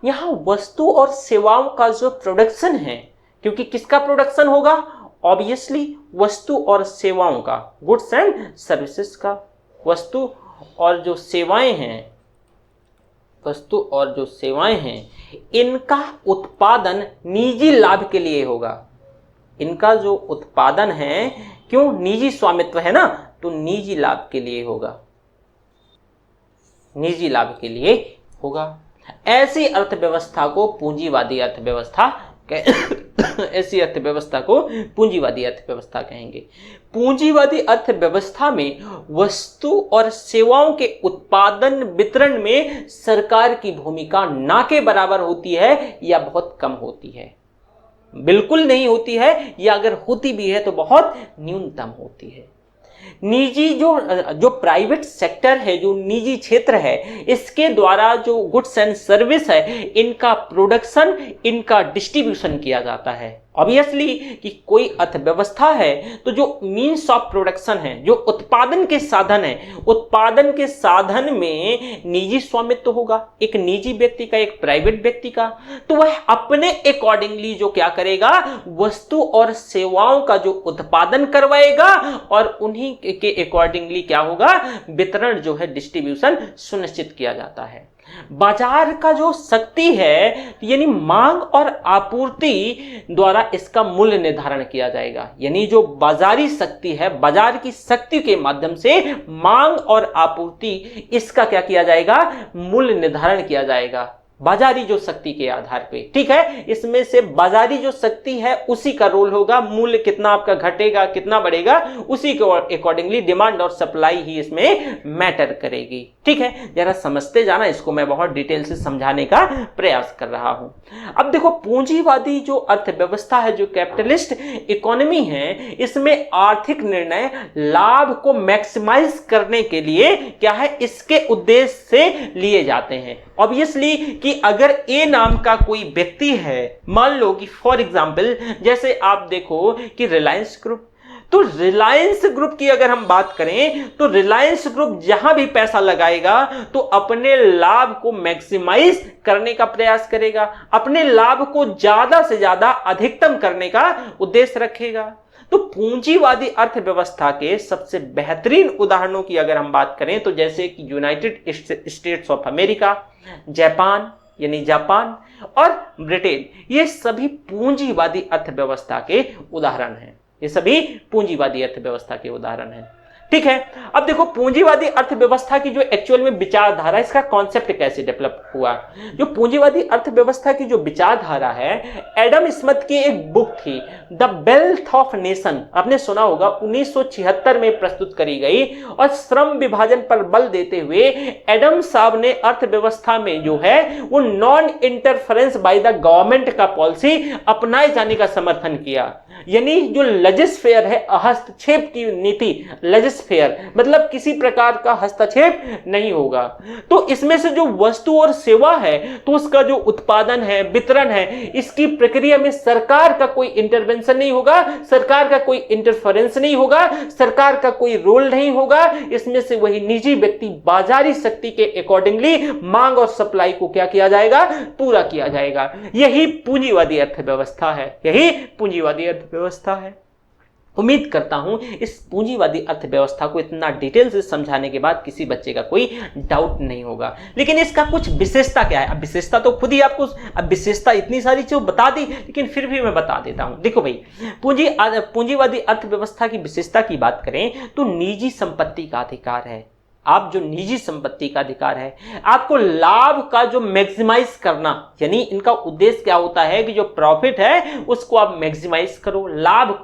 यहां वस्तु और सेवाओं का जो प्रोडक्शन है, क्योंकि किसका प्रोडक्शन होगा, ऑब्वियसली वस्तु और सेवाओं का, गुड्स एंड सर्विसेज का, वस्तु और जो सेवाएं हैं, इनका उत्पादन निजी लाभ के लिए होगा। इनका जो उत्पादन है, क्यों, निजी स्वामित्व है ना, तो निजी लाभ के लिए होगा, ऐसी अर्थव्यवस्था को पूंजीवादी अर्थव्यवस्था ऐसी अर्थव्यवस्था को पूंजीवादी अर्थव्यवस्था कहेंगे। पूंजीवादी अर्थव्यवस्था में वस्तु और सेवाओं के उत्पादन वितरण में सरकार की भूमिका ना के बराबर होती है या बहुत कम होती है, बिल्कुल नहीं होती है, या अगर होती भी है तो बहुत न्यूनतम होती है। निजी जो प्राइवेट सेक्टर है, जो निजी क्षेत्र है, इसके द्वारा जो गुड्स एंड सर्विस है, इनका प्रोडक्शन, इनका डिस्ट्रीब्यूशन किया जाता है। ऑब्वियसली कि कोई अर्थव्यवस्था है तो जो मीन्स ऑफ प्रोडक्शन है, जो उत्पादन के साधन है, उत्पादन के साधन में निजी स्वामित्व होगा, एक निजी व्यक्ति का, एक प्राइवेट व्यक्ति का, तो वह अपने अकॉर्डिंगली जो क्या करेगा, वस्तु और सेवाओं का जो उत्पादन करवाएगा और उन्हीं के अकॉर्डिंगली क्या होगा, वितरण जो है, डिस्ट्रीब्यूशन सुनिश्चित किया जाता है। बाजार का जो शक्ति है, यानी मांग और आपूर्ति द्वारा इसका मूल्य निर्धारण किया जाएगा। यानी जो बाजारी शक्ति है, बाजार की शक्ति के माध्यम से मांग और आपूर्ति, इसका क्या किया जाएगा, मूल्य निर्धारण किया जाएगा, बाजारी जो शक्ति के आधार पे। ठीक है, इसमें से बाजारी जो शक्ति है उसी का रोल होगा, मूल्य कितना आपका घटेगा, कितना बढ़ेगा, उसी के अकॉर्डिंगली डिमांड और सप्लाई ही इसमें मैटर करेगी। ठीक है, जरा समझते जाना, इसको मैं बहुत डिटेल से समझाने का प्रयास कर रहा हूं। अब देखो, पूंजीवादी जो अर्थव्यवस्था है, जो कैपिटलिस्ट इकोनॉमी है, इसमें आर्थिक निर्णय लाभ को मैक्सिमाइज करने के लिए क्या है, इसके उद्देश्य से लिए जाते हैं। ऑब्वियसली कि अगर ए नाम का कोई व्यक्ति है, मान लो कि फॉर एग्जांपल जैसे आप देखो कि रिलायंस ग्रुप, तो रिलायंस ग्रुप की अगर हम बात करें तो रिलायंस ग्रुप जहां भी पैसा लगाएगा तो अपने लाभ को मैक्सिमाइज करने का प्रयास करेगा, अपने लाभ को ज्यादा से ज्यादा अधिकतम करने का उद्देश्य रखेगा। तो पूंजीवादी अर्थव्यवस्था के सबसे बेहतरीन उदाहरणों की अगर हम बात करें तो जैसे कि United states of America, Japan यानी जापान और ब्रिटेन, ये सभी पूंजीवादी अर्थव्यवस्था के उदाहरण हैं। ये सभी पूंजीवादी अर्थव्यवस्था के उदाहरण हैं। ठीक है। अब देखो पूंजीवादी अर्थव्यवस्था की जो एक्चुअल में विचारधारा, इसका कॉन्सेप्ट कैसे डेवलप हुआ। जो पूंजीवादी अर्थव्यवस्था की जो विचारधारा है, एडम स्मिथ की एक बुक थी द वेल्थ ऑफ नेशन, आपने सुना होगा, 1976 में प्रस्तुत करी गई। और श्रम विभाजन पर बल देते हुए एडम साहब ने अर्थव्यवस्था में जो है वो non interference by the government का पॉलिसी अपनाए जाने का समर्थन किया। यानी जो लेजिस्फेयर है, हस्तक्षेप की नीति, लेजिस्फेयर मतलब किसी प्रकार का हस्तक्षेप नहीं होगा। तो इसमें से जो वस्तु और सेवा है, तो उसका जो उत्पादन है, वितरण है, इसकी प्रक्रिया में सरकार का कोई इंटरवेंशन नहीं होगा, सरकार का कोई इंटरफेरेंस नहीं होगा, सरकार का कोई रोल नहीं होगा। इसमें से वही निजी व्यक्ति बाजारी शक्ति के अकॉर्डिंगली मांग और सप्लाई को क्या किया जाएगा, पूरा किया जाएगा। यही पूंजीवादी अर्थव्यवस्था है, यही पूंजीवादी अर्थव्यवस्था है। उम्मीद करता हूं इस पूंजीवादी अर्थव्यवस्था को इतना डिटेल से समझाने के बाद किसी बच्चे का कोई डाउट नहीं होगा। लेकिन इसका कुछ विशेषता क्या है, अब विशेषता तो खुद ही आपको, अब विशेषता इतनी सारी चीज बता दी, लेकिन फिर भी मैं बता देता हूं। देखो भाई, पूंजीवादी अर्थव्यवस्था की विशेषता की बात करें तो निजी संपत्ति का अधिकार है। आप जो निजी संपत्ति का अधिकार है, आपको लाभ का जो मैक्सिमाइज करना, यानी इनका उद्देश्य क्या होता है कि जो प्रॉफिट है उसको आप मैक्सिमाइज करो, लाभ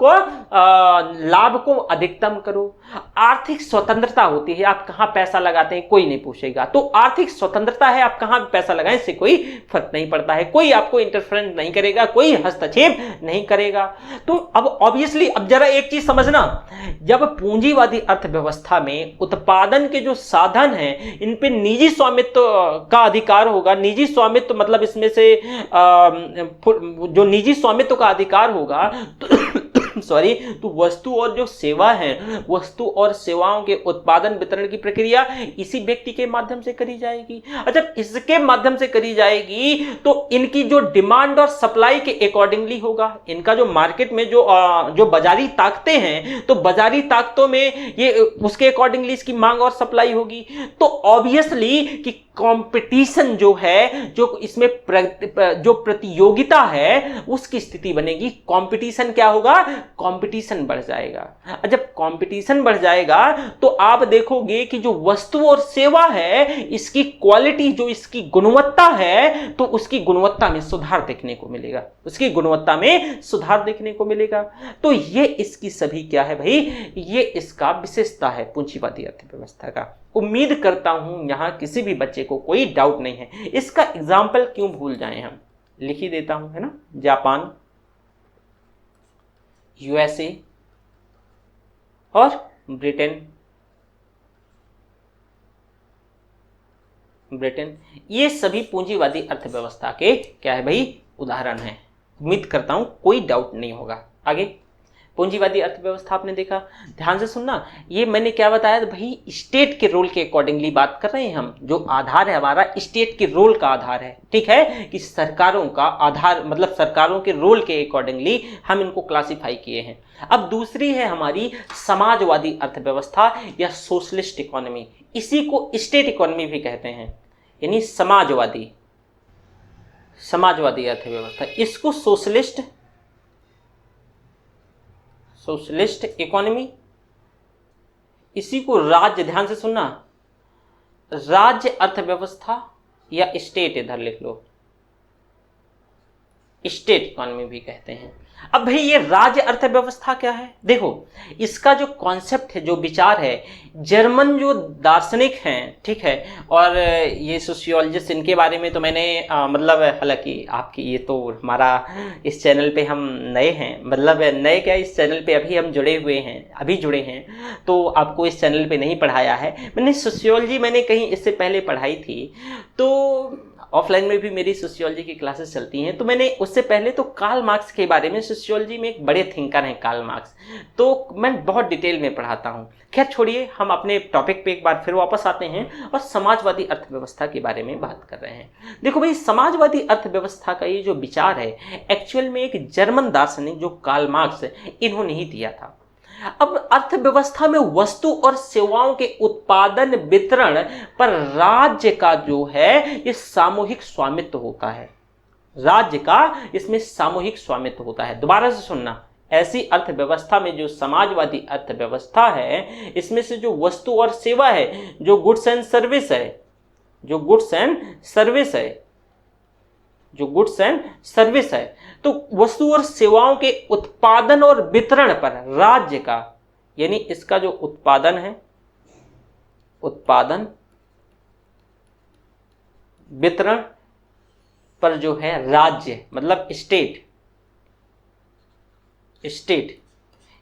को अधिकतम करो। आर्थिक स्वतंत्रता होती है, आप कहां पैसा लगाते हैं कोई नहीं पूछेगा, तो आर्थिक स्वतंत्रता है, आप कहां पैसा लगाएं इससे कोई फर्क नहीं पड़ता है, कोई आपको इंटरफेरेंस नहीं करेगा, कोई हस्तक्षेप नहीं करेगा। तो अब ऑब्वियसली, अब जरा एक चीज समझना, जब पूंजीवादी अर्थव्यवस्था में उत्पादन के जो साधन हैं, इन पे निजी स्वामित्व का अधिकार होगा। निजी स्वामित्व मतलब इसमें से जो निजी स्वामित्व का अधिकार होगा सॉरी, तो वस्तु और जो सेवा है, वस्तु और सेवाओं के उत्पादन वितरण की प्रक्रिया इसी व्यक्ति के माध्यम से करी जाएगी। अच्छा, इसके माध्यम से करी जाएगी तो इनकी जो डिमांड और सप्लाई के अकॉर्डिंगली होगा। इनका जो मार्केट में जो बाजारी ताकतें हैं, तो बाजारी ताकतों में ये उसके अकॉर्डिंगली इसकी मांग और सप्लाई होगी। तो ऑब्वियसली कि कंपटीशन जो है, जो इसमें जो प्रतियोगिता है उसकी स्थिति बनेगी। कंपटीशन क्या होगा, कंपटीशन बढ़ जाएगा। जब कंपटीशन बढ़ जाएगा तो आप देखोगे कि जो वस्तु और सेवा है, इसकी क्वालिटी, जो इसकी गुणवत्ता है, तो उसकी गुणवत्ता में सुधार देखने को मिलेगा, उसकी गुणवत्ता में सुधार देखने को मिलेगा। तो ये इसकी सभी क्या है भाई, ये इसका विशेषता है पूंजीवादी अर्थव्यवस्था का। उम्मीद करता हूं यहां किसी भी बच्चे को कोई डाउट नहीं है। इसका एग्जाम्पल क्यों भूल जाएं, हम लिख ही देता हूं, है ना। जापान, यूएसए और ब्रिटेन, ये सभी पूंजीवादी अर्थव्यवस्था के क्या है भाई, उदाहरण हैं। उम्मीद करता हूं कोई डाउट नहीं होगा। आगे पूंजीवादी अर्थव्यवस्था आपने देखा, ध्यान से सुनना, ये मैंने क्या बताया भाई, स्टेट के रोल के अकॉर्डिंगली बात कर रहे हैं हम। जो आधार है हमारा, स्टेट के रोल का आधार है, ठीक है, कि सरकारों का आधार मतलब सरकारों के रोल के अकॉर्डिंगली हम इनको क्लासिफाई किए हैं। अब दूसरी है हमारी समाजवादी अर्थव्यवस्था या सोशलिस्ट इकोनॉमी, इसी को स्टेट इकोनॉमी भी कहते हैं, यानी समाजवादी अर्थव्यवस्था, इसको सोशलिस्ट इकोनॉमी, इसी को राज्य, ध्यान से सुनना, राज्य अर्थव्यवस्था या स्टेट, इधर लिख लो, स्टेट इकोनॉमी भी कहते हैं। अब भाई ये राज्य अर्थव्यवस्था क्या है, देखो इसका जो कॉन्सेप्ट है, जो विचार है, जर्मन जो दार्शनिक हैं, ठीक है, और ये सोशियोलॉजिस्ट, इनके बारे में तो मैंने मतलब, हालांकि आपकी ये तो हमारा इस चैनल पे हम नए हैं, मतलब नए क्या, इस चैनल पे अभी हम अभी जुड़े हैं, तो आपको इस चैनल पे नहीं पढ़ाया है। मैंने सोशियोलॉजी मैंने कहीं इससे पहले पढ़ाई थी, तो ऑफलाइन में भी मेरी सोशियोलॉजी की क्लासेस चलती हैं, तो मैंने उससे पहले तो कार्ल मार्क्स के बारे में, सोशियोलॉजी में एक बड़े थिंकर हैं कार्ल मार्क्स, तो मैं बहुत डिटेल में पढ़ाता हूँ। खैर छोड़िए, हम अपने टॉपिक पे एक बार फिर वापस आते हैं और समाजवादी अर्थव्यवस्था के बारे में बात कर रहे हैं। देखो भाई, समाजवादी अर्थव्यवस्था का ये जो विचार है, एक्चुअल में एक जर्मन दार्शनिक जो कार्ल मार्क्स, इन्होंने ही दिया था। अब अर्थव्यवस्था में वस्तु और सेवाओं के उत्पादन वितरण पर राज्य का जो है ये सामूहिक स्वामित्व होता है, राज्य का इसमें सामूहिक स्वामित्व होता है। दोबारा से सुनना, ऐसी अर्थव्यवस्था में जो समाजवादी अर्थव्यवस्था है, इसमें से जो वस्तु और सेवा है, जो गुड्स एंड सर्विस है, जो गुड्स एंड सर्विस है, तो वस्तु और सेवाओं के उत्पादन और वितरण पर राज्य का, यानी इसका जो उत्पादन है, उत्पादन वितरण पर जो है राज्य, मतलब स्टेट,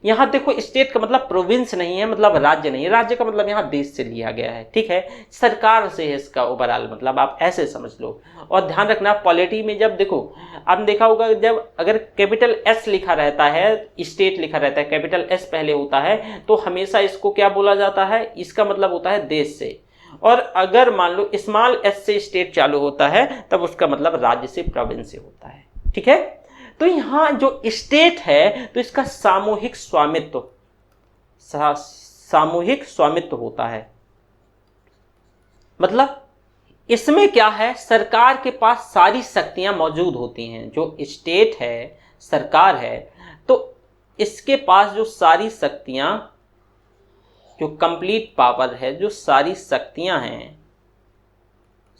यहां देखो स्टेट का मतलब प्रोविंस नहीं है, मतलब राज्य नहीं है, राज्य का मतलब यहां देश से लिया गया है, ठीक है, सरकार से है इसका ओवरऑल मतलब, आप ऐसे समझ लो। और ध्यान रखना पॉलिटी में जब देखो, आपने देखा होगा जब अगर कैपिटल एस लिखा रहता है, स्टेट लिखा रहता है, कैपिटल एस पहले होता है, तो हमेशा इसको क्या बोला जाता है, इसका मतलब होता है देश से। और अगर मान लो स्मॉल एस से स्टेट चालू होता है, तब उसका मतलब राज्य से, प्रोविंस से होता है, ठीक है। तो यहां जो स्टेट है, तो इसका सामूहिक स्वामित्व होता है। मतलब इसमें क्या है, सरकार के पास सारी शक्तियां मौजूद होती हैं। जो स्टेट है, सरकार है, तो इसके पास जो सारी शक्तियां, जो कंप्लीट पावर है, जो सारी शक्तियां हैं,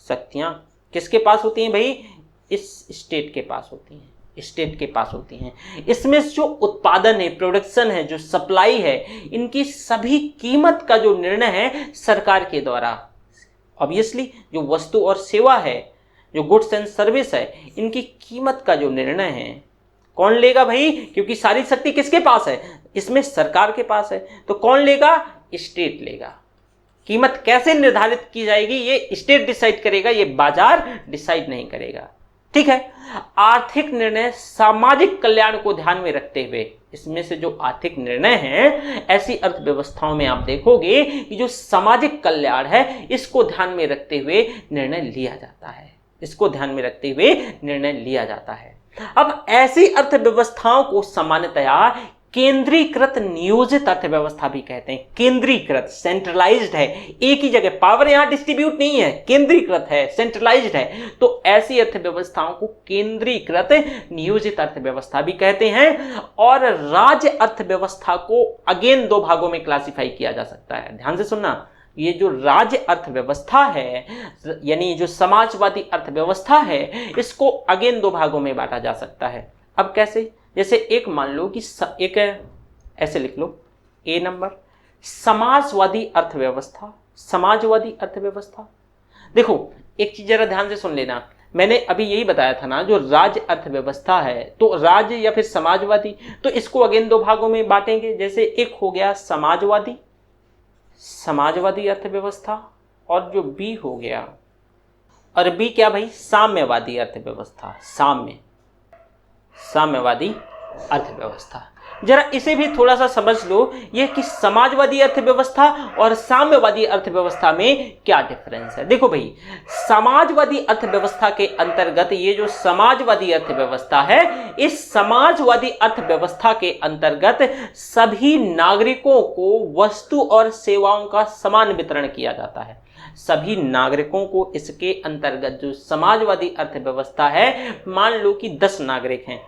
शक्तियां किसके पास होती हैं भाई, इस स्टेट के पास होती हैं, स्टेट के पास होती हैं। इसमें जो उत्पादन है, प्रोडक्शन है, जो सप्लाई है, इनकी सभी कीमत का जो निर्णय है सरकार के द्वारा। ऑब्वियसली जो वस्तु और सेवा है, जो गुड्स एंड सर्विस है, इनकी कीमत का जो निर्णय है कौन लेगा भाई, क्योंकि सारी शक्ति किसके पास है, इसमें सरकार के पास है, तो कौन लेगा, स्टेट लेगा। कीमत कैसे निर्धारित की जाएगी, ये स्टेट डिसाइड करेगा, ये बाजार डिसाइड नहीं करेगा, ठीक है। आर्थिक निर्णय सामाजिक कल्याण को ध्यान में रखते हुए, इसमें से जो आर्थिक निर्णय हैं, ऐसी अर्थव्यवस्थाओं में आप देखोगे कि जो सामाजिक कल्याण है, इसको ध्यान में रखते हुए निर्णय लिया जाता है, इसको ध्यान में रखते हुए निर्णय लिया जाता है। अब ऐसी अर्थव्यवस्थाओं को सामान्यतया केंद्रीकृत नियोजित अर्थव्यवस्था भी कहते हैं। केंद्रीकृत, सेंट्रलाइज्ड है, एक ही जगह, पावर यहां डिस्ट्रीब्यूट नहीं है, केंद्रीकृत है, सेंट्रलाइज्ड है, तो ऐसी अर्थव्यवस्थाओं को केंद्रीकृत नियोजित अर्थव्यवस्था भी कहते हैं। और राज्य अर्थव्यवस्था को अगेन दो भागों में क्लासिफाई किया जा सकता है। ध्यान से सुनना, ये जो राज्य अर्थव्यवस्था है, यानी जो समाजवादी अर्थव्यवस्था है, इसको अगेन दो भागों में बांटा जा सकता है। अब कैसे, जैसे एक मान लो कि एक ऐसे लिख लो, ए नंबर, समाजवादी अर्थव्यवस्था। समाजवादी अर्थव्यवस्था, देखो एक चीज जरा ध्यान से सुन लेना, मैंने अभी यही बताया था ना, जो राज्य अर्थव्यवस्था है, तो राज्य या फिर समाजवादी, तो इसको अगेन दो भागों में बांटेंगे। जैसे एक हो गया समाजवादी अर्थव्यवस्था, और जो बी हो गया, और बी क्या भाई, साम्यवादी अर्थव्यवस्था, साम्यवादी अर्थव्यवस्था। जरा इसे भी थोड़ा सा समझ लो, यह कि समाजवादी अर्थव्यवस्था और साम्यवादी अर्थव्यवस्था में क्या डिफरेंस है। देखो भाई, समाजवादी अर्थव्यवस्था के अंतर्गत ये जो समाजवादी अर्थव्यवस्था है, इस समाजवादी अर्थव्यवस्था के अंतर्गत सभी नागरिकों को वस्तु और सेवाओं का समान वितरण किया जाता है। सभी नागरिकों को इसके अंतर्गत, जो समाजवादी अर्थव्यवस्था है, मान लो कि 10 नागरिक हैं,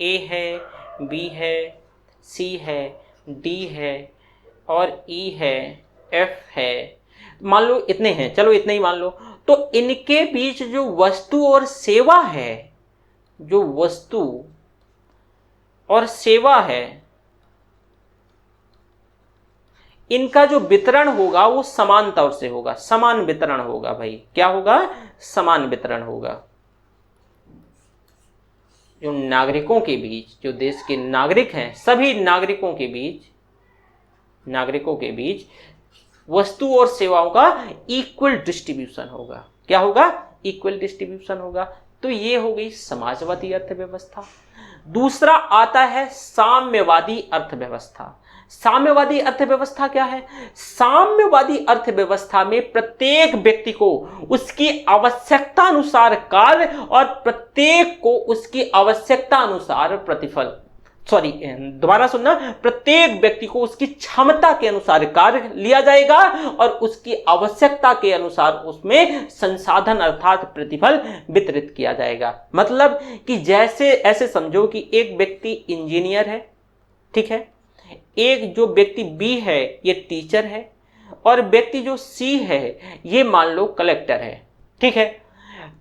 ए है, बी है, सी है, डी है और ई है, एफ है, मान लो इतने हैं, चलो इतने ही मान लो। तो इनके बीच जो वस्तु और सेवा है, जो वस्तु और सेवा है, इनका जो वितरण होगा वो समान तौर से होगा, समान वितरण होगा भाई। क्या होगा, समान वितरण होगा। जो नागरिकों के बीच, जो देश के नागरिक हैं, सभी नागरिकों के बीच वस्तु और सेवाओं का इक्वल डिस्ट्रीब्यूशन होगा। क्या होगा, इक्वल डिस्ट्रीब्यूशन होगा। तो ये हो गई समाजवादी अर्थव्यवस्था। दूसरा आता है साम्यवादी अर्थव्यवस्था। साम्यवादी अर्थव्यवस्था क्या है, साम्यवादी अर्थव्यवस्था में प्रत्येक व्यक्ति को उसकी आवश्यकता अनुसार कार्य और प्रत्येक को उसकी आवश्यकता अनुसार प्रतिफल, दोबारा सुनना, प्रत्येक व्यक्ति को उसकी क्षमता के अनुसार कार्य लिया जाएगा और उसकी आवश्यकता के अनुसार उसमें संसाधन अर्थात प्रतिफल वितरित किया जाएगा। मतलब कि जैसे ऐसे समझो कि एक व्यक्ति इंजीनियर है, ठीक है। एक जो व्यक्ति बी है ये टीचर है, और व्यक्ति जो सी है ये मान लो कलेक्टर है, ठीक है।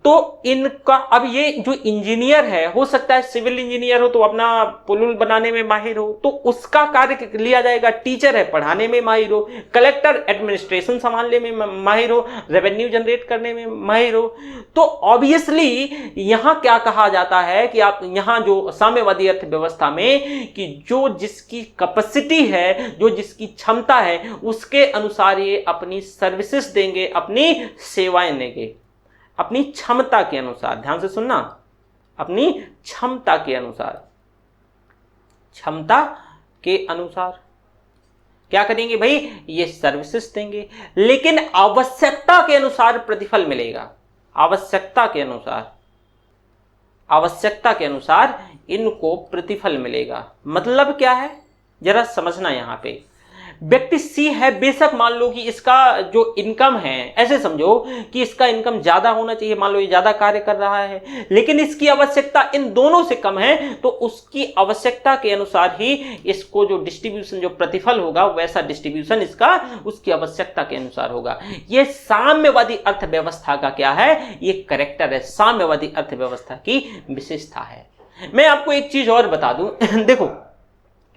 तो इनका, अब ये जो इंजीनियर है, हो सकता है सिविल इंजीनियर हो तो अपना पुल बनाने में माहिर हो, तो उसका कार्य लिया जाएगा। टीचर है, पढ़ाने में माहिर हो। कलेक्टर एडमिनिस्ट्रेशन संभालने में माहिर हो, रेवेन्यू जनरेट करने में माहिर हो। तो ऑब्वियसली यहां क्या कहा जाता है कि आप यहां जो साम्यवादी अर्थव्यवस्था में कि जो जिसकी कैपेसिटी है, जो जिसकी क्षमता है, उसके अनुसार ये अपनी सर्विसेज देंगे, अपनी सेवाएं देंगे, अपनी क्षमता के अनुसार। ध्यान से सुनना, अपनी क्षमता के अनुसार, क्षमता के अनुसार क्या करेंगे भाई, ये सर्विसेज देंगे, लेकिन आवश्यकता के अनुसार प्रतिफल मिलेगा। आवश्यकता के अनुसार, आवश्यकता के अनुसार इनको प्रतिफल मिलेगा। मतलब क्या है जरा समझना। यहां पे व्यक्ति सी है, बेशक मान लो कि इसका जो इनकम है, ऐसे समझो कि इसका इनकम ज्यादा होना चाहिए, मान लो ये ज्यादा कार्य कर रहा है, लेकिन इसकी आवश्यकता इन दोनों से कम है, तो उसकी आवश्यकता के अनुसार ही इसको जो डिस्ट्रीब्यूशन, जो प्रतिफल होगा, वैसा डिस्ट्रीब्यूशन इसका उसकी आवश्यकता के अनुसार होगा। ये साम्यवादी अर्थव्यवस्था का क्या है, ये कैरेक्टर है, साम्यवादी अर्थव्यवस्था की विशेषता है। मैं आपको एक चीज और बता दूं देखो,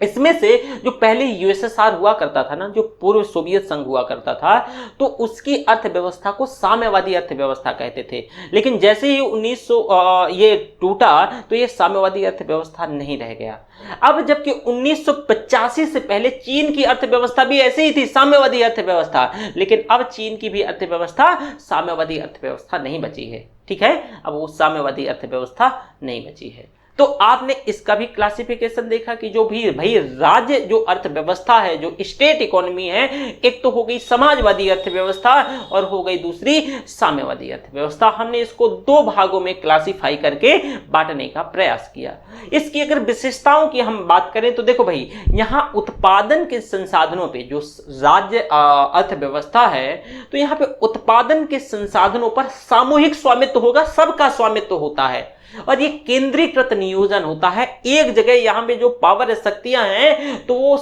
इसमें से जो पहले यूएसएसआर हुआ करता था ना, जो पूर्व सोवियत संघ हुआ करता था, तो उसकी अर्थव्यवस्था को साम्यवादी अर्थव्यवस्था कहते थे। लेकिन जैसे ही 1900 ये टूटा तो ये साम्यवादी अर्थव्यवस्था नहीं रह गया। अब जबकि 1985 से पहले चीन की अर्थव्यवस्था भी ऐसे ही थी, साम्यवादी अर्थव्यवस्था, लेकिन अब चीन की भी अर्थव्यवस्था साम्यवादी अर्थव्यवस्था नहीं बची है, ठीक है। अब वो साम्यवादी अर्थव्यवस्था नहीं बची है। तो आपने इसका भी क्लासिफिकेशन देखा कि जो भी भाई राज्य जो अर्थव्यवस्था है, जो स्टेट इकोनॉमी है, एक तो हो गई समाजवादी अर्थव्यवस्था और हो गई दूसरी साम्यवादी अर्थव्यवस्था। हमने इसको दो भागों में क्लासिफाई करके बांटने का प्रयास किया। इसकी अगर विशेषताओं की हम बात करें तो देखो भाई, यहां उत्पादन के संसाधनों पे जो राज्य अर्थव्यवस्था है, तो यहां पे उत्पादन के संसाधनों पर सामूहिक स्वामित्व होगा, सबका स्वामित्व होता है, और ये केंद्रीकृत नियोजन होता है। एक जगह यहां पे जो पावर शक्तियां हैं तो वो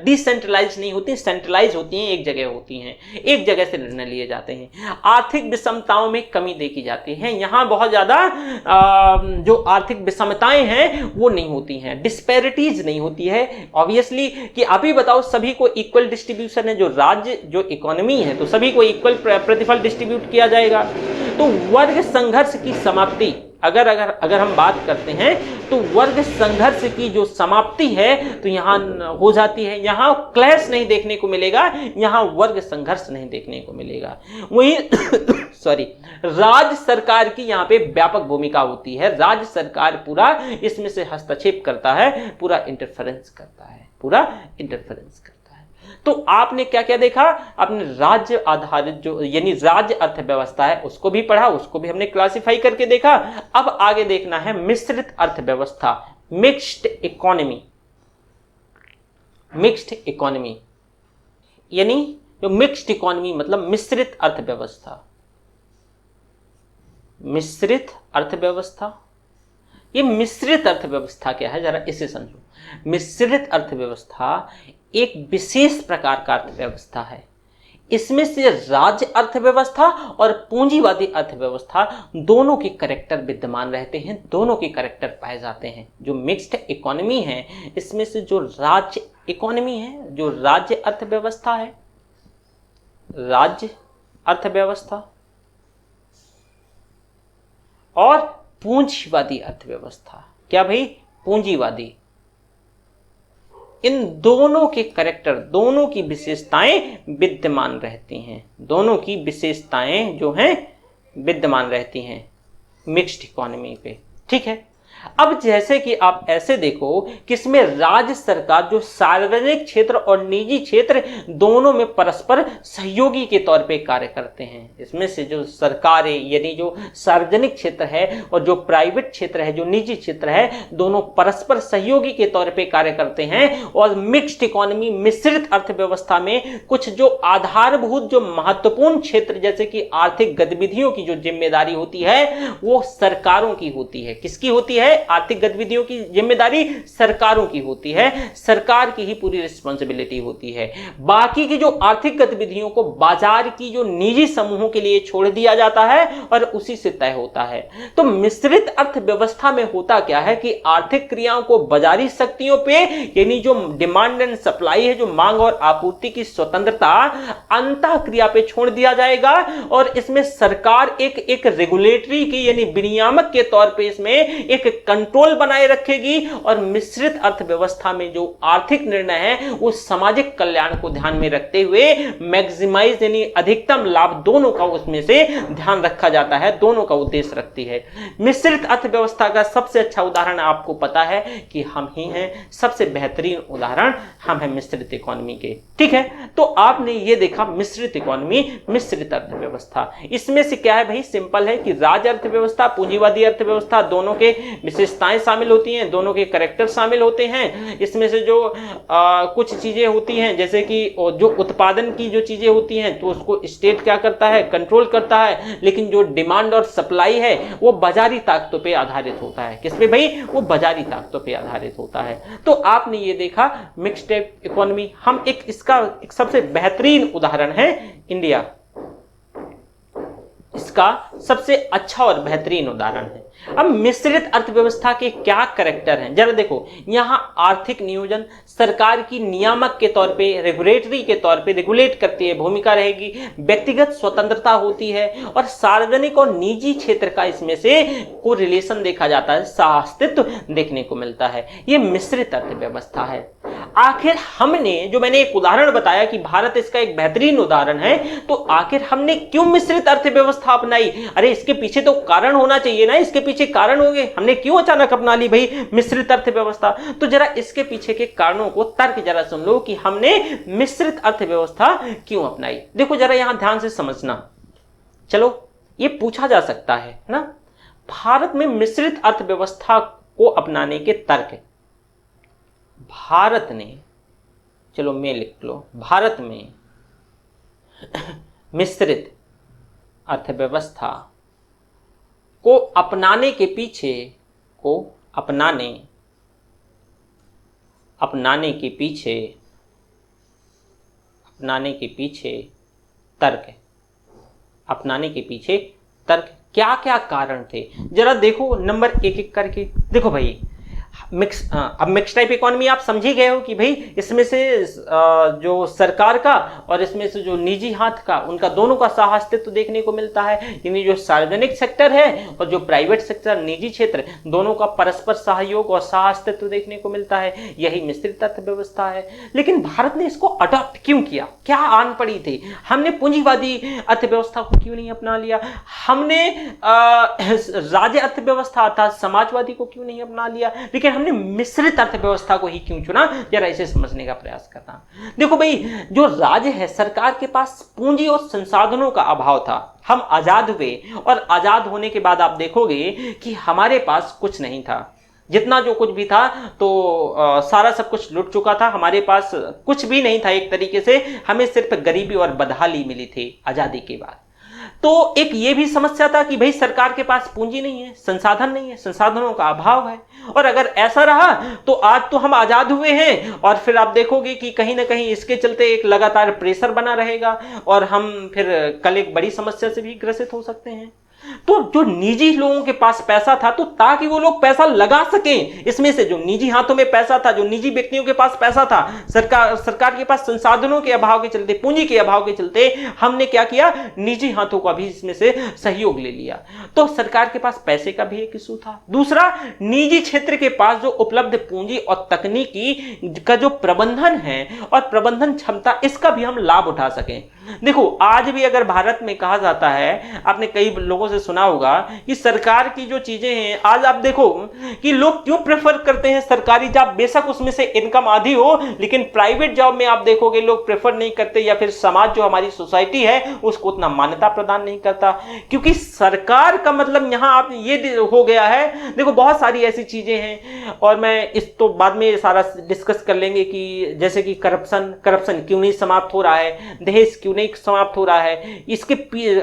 डिसेंट्रलाइज नहीं होती, सेंट्रलाइज होती हैं, एक जगह होती हैं, एक जगह से निर्णय लिए जाते हैं। आर्थिक विषमताओं में कमी देखी जाती है, यहां बहुत ज्यादा जो आर्थिक विषमताएं हैं वो नहीं होती हैं, डिस्पैरिटीज नहीं होती है। ऑब्वियसली कि आप ही बताओ, सभी को इक्वल डिस्ट्रीब्यूशन है, जो राज्य जो इकोनॉमी है तो सभी को इक्वल प्रतिफल डिस्ट्रीब्यूट किया जाएगा। तो वर्ग संघर्ष की समाप्ति, अगर हम बात करते हैं तो वर्ग संघर्ष की जो समाप्ति है तो यहां हो जाती है। यहां क्लैश नहीं देखने को मिलेगा, यहां वर्ग संघर्ष नहीं देखने को मिलेगा। वहीं सॉरी, राज्य सरकार की यहां पे व्यापक भूमिका होती है। राज्य सरकार पूरा इसमें से हस्तक्षेप करता है, पूरा इंटरफेरेंस करता है, पूरा इंटरफेरेंस करता है। तो आपने क्या क्या देखा, आपने राज्य आधारित जो यानी राज्य अर्थव्यवस्था है उसको भी पढ़ा, उसको भी हमने क्लासिफाई करके देखा। अब आगे देखना है मिश्रित अर्थव्यवस्था, मिक्स्ड इकोनॉमी। मिक्स्ड इकोनॉमी यानी जो मिक्स्ड इकोनॉमी मतलब मिश्रित अर्थव्यवस्था। मिश्रित अर्थव्यवस्था, ये मिश्रित अर्थव्यवस्था क्या है जरा इसे समझो। मिश्रित अर्थव्यवस्था एक विशेष प्रकार का अर्थव्यवस्था है। इसमें से राज्य अर्थव्यवस्था और पूंजीवादी अर्थव्यवस्था दोनों के कैरेक्टर विद्यमान रहते हैं, दोनों के कैरेक्टर पाए जाते हैं। जो मिक्स्ड इकोनॉमी है इसमें से जो राज्य इकोनॉमी है, जो राज्य अर्थव्यवस्था है, राज्य अर्थव्यवस्था और पूंजीवादी अर्थव्यवस्था, क्या भाई पूंजीवादी, इन दोनों के कैरेक्टर, दोनों की विशेषताएं विद्यमान रहती हैं, दोनों की विशेषताएं जो हैं विद्यमान रहती हैं मिक्स्ड इकोनॉमी पे, ठीक है। अब जैसे कि आप ऐसे देखो कि इसमें राज्य सरकार जो सार्वजनिक क्षेत्र और निजी क्षेत्र दोनों में परस्पर सहयोगी के तौर पे कार्य करते हैं। इसमें से जो सरकारें यानी जो सार्वजनिक क्षेत्र है और जो प्राइवेट क्षेत्र है, जो निजी क्षेत्र है, दोनों परस्पर सहयोगी के तौर पे कार्य करते हैं। और मिक्स्ड इकोनॉमी मिश्रित अर्थव्यवस्था में कुछ जो आधारभूत जो महत्वपूर्ण क्षेत्र जैसे कि आर्थिक गतिविधियों की जो जिम्मेदारी होती है वो सरकारों की होती है। किसकी होती है? है, आर्थिक गतिविधियों की जिम्मेदारी सरकारों की होती है, सरकार की ही पूरी रिस्पॉन्सिबिलिटी होती है। बाकी की जो आर्थिक गतिविधियों को बाजार की जो निजी समूहों के लिए छोड़ दिया जाता है और उसी से तय होता है। तो मिश्रित अर्थव्यवस्था में होता क्या है कि आर्थिक क्रियाओं को बाजारी शक्तियों पे, यानी जो डिमांड एंड सप्लाई है, जो मांग और आपूर्ति की स्वतंत्रता, अंतः क्रिया पे छोड़ दिया जाएगा और इसमें सरकार एक रेगुलेटरी की यानी विनियामक के तौर पे इसमें एक कंट्रोल बनाए रखेगी और मिश्रित अर्थव्यवस्था में जो आर्थिक निर्णय है वो सामाजिक कल्याण को ध्यान में रखते हुए मैक्सिमाइज यानी अधिकतम लाभ दोनों का उसमें से ध्यान रखा जाता है, दोनों का उद्देश्य रखती है। मिश्रित अर्थव्यवस्था का सबसे अच्छा उदाहरण आपको पता है कि हम ही हैं, सबसे बेहतरीन उदाहरण हम हैं मिश्रित इकोनॉमी के। ठीक है, तो आपने ये देखा मिश्रित इकोनॉमी, मिश्रित अर्थव्यवस्था। इसमें से क्या है भाई, सिंपल है कि राज्य अर्थव्यवस्था, पूंजीवादी अर्थव्यवस्था, दोनों के विशेषताएं शामिल होती हैं, दोनों के कैरेक्टर शामिल होते हैं। इसमें से जो कुछ चीजें होती हैं जैसे कि जो उत्पादन की जो चीजें होती हैं तो उसको स्टेट क्या करता है, कंट्रोल करता है, लेकिन जो डिमांड और सप्लाई है वो बाजारी ताकतों पे आधारित होता है। किस पे भाई, वो बाजारी ताकतों पे आधारित होता है। तो आपने ये देखा मिक्स्ड इकोनॉमी, हम इसका एक सबसे बेहतरीन उदाहरण है इंडिया, इसका सबसे अच्छा और बेहतरीन उदाहरण है। अब मिश्रित अर्थव्यवस्था के क्या कैरेक्टर हैं जरा देखो। यहां आर्थिक नियोजन सरकार की नियामक के तौर पे, रेगुलेटरी के तौर पे रेगुलेट करती है, भूमिका रहेगी। व्यक्तिगत स्वतंत्रता होती है और सार्वजनिक और निजी क्षेत्र का इसमें से को रिलेशन देखा जाता है, सहअस्तित्व देखने को मिलता है। यह मिश्रित अर्थव्यवस्था है। आखिर हमने, जो मैंने एक उदाहरण बताया कि भारत इसका एक बेहतरीन उदाहरण है, तो आखिर हमने क्यों मिश्रित अर्थव्यवस्था अपनाई? अरे इसके पीछे तो कारण होना चाहिए ना, इसके पीछे कारण होंगे, हमने क्यों अचानक अपना ली भाई मिश्रित अर्थव्यवस्था? तो जरा इसके पीछे के कारणों को तर्क जरा सुन लो कि हमने मिश्रित अर्थव्यवस्था क्यों अपनाई। देखो जरा यहां ध्यान से समझना। चलो ये पूछा जा सकता है ना, भारत में मिश्रित अर्थव्यवस्था को अपनाने के तर्क। भारत ने, चलो मैं लिख लो, भारत में मिश्रित अर्थव्यवस्था को अपनाने के पीछे, अपनाने के पीछे तर्क क्या क्या कारण थे जरा देखो, नंबर एक एक करके देखो भाई। अब मिक्स टाइप इकोनॉमी आप समझ ही गए हो कि भाई इसमें से जो सरकार का और इसमें से जो निजी हाथ का, उनका दोनों का सहअस्तित्व देखने को मिलता है। यानी जो सार्वजनिक सेक्टर है और जो प्राइवेट सेक्टर, निजी क्षेत्र, दोनों का परस्पर सहयोग और सहअस्तित्व देखने को मिलता है। यही मिश्रित अर्थव्यवस्था है। लेकिन भारत ने इसको अडॉप्ट क्यों किया? क्या आन पड़ी थी? हमने पूंजीवादी अर्थव्यवस्था को क्यों नहीं अपना लिया? हमने राज्य अर्थव्यवस्था अर्थात समाजवादी को क्यों नहीं अपना लिया? लेकिन हमने मिश्रित अर्थव्यवस्था को ही क्यों चुना? जरा इसे समझने का प्रयास करना। देखो भाई, जो राज्य है, सरकार के पास पूंजी और संसाधनों का अभाव था। हम आजाद हुए और आजाद होने के बाद आप देखोगे कि हमारे पास कुछ नहीं था। जितना जो कुछ भी था तो सारा सब कुछ लुट चुका था। हमारे पास कुछ भी नहीं था। एक तरीके से हमें सिर्फ गरीबी और बदहाली मिली थी आजादी के बाद। तो एक ये भी समस्या था कि भाई सरकार के पास पूंजी नहीं है, संसाधन नहीं है, संसाधनों का अभाव है। और अगर ऐसा रहा तो आज तो हम आजाद हुए हैं और फिर आप देखोगे कि कहीं ना कहीं इसके चलते एक लगातार प्रेशर बना रहेगा और हम फिर कल एक बड़ी समस्या से भी ग्रसित हो सकते हैं। तो जो निजी लोगों के पास पैसा था, तो ताकि वो लोग पैसा लगा सकें, इसमें से जो निजी हाथों में पैसा था, जो निजी व्यक्तियों के पास पैसा था, सरकार के पास संसाधनों के अभाव के चलते, पूंजी के अभाव के चलते हमने क्या किया, निजी हाथों का भी इसमें से सहयोग ले लिया। तो सरकार के पास पैसे का भी एक इशू था। दूसरा, निजी क्षेत्र के पास जो उपलब्ध पूंजी और तकनीकी का जो प्रबंधन है और प्रबंधन क्षमता, इसका भी हम लाभ उठा सकें। देखो आज भी अगर भारत में कहा जाता है, आपने कई लोगों से सुना होगा कि सरकार की जो चीजें हैं, आज आप देखो कि लोग क्यों प्रेफर करते हैं सरकारी जॉब, बेशक उसमें से इनकम आधी हो, लेकिन प्राइवेट जॉब में आप देखोगे लोग प्रेफर नहीं करते, या फिर समाज जो हमारी सोसाइटी है उसको उतना मान्यता प्रदान नहीं करता। क्योंकि सरकार का मतलब यहां आप ये हो गया है। देखो बहुत सारी ऐसी चीजें हैं और मैं इस तो बाद में सारा डिस्कस कर लेंगे कि जैसे कि करप्शन क्यों नहीं समाप्त हो रहा है, दहेज क्यों नहीं समाप्त हो रहा है,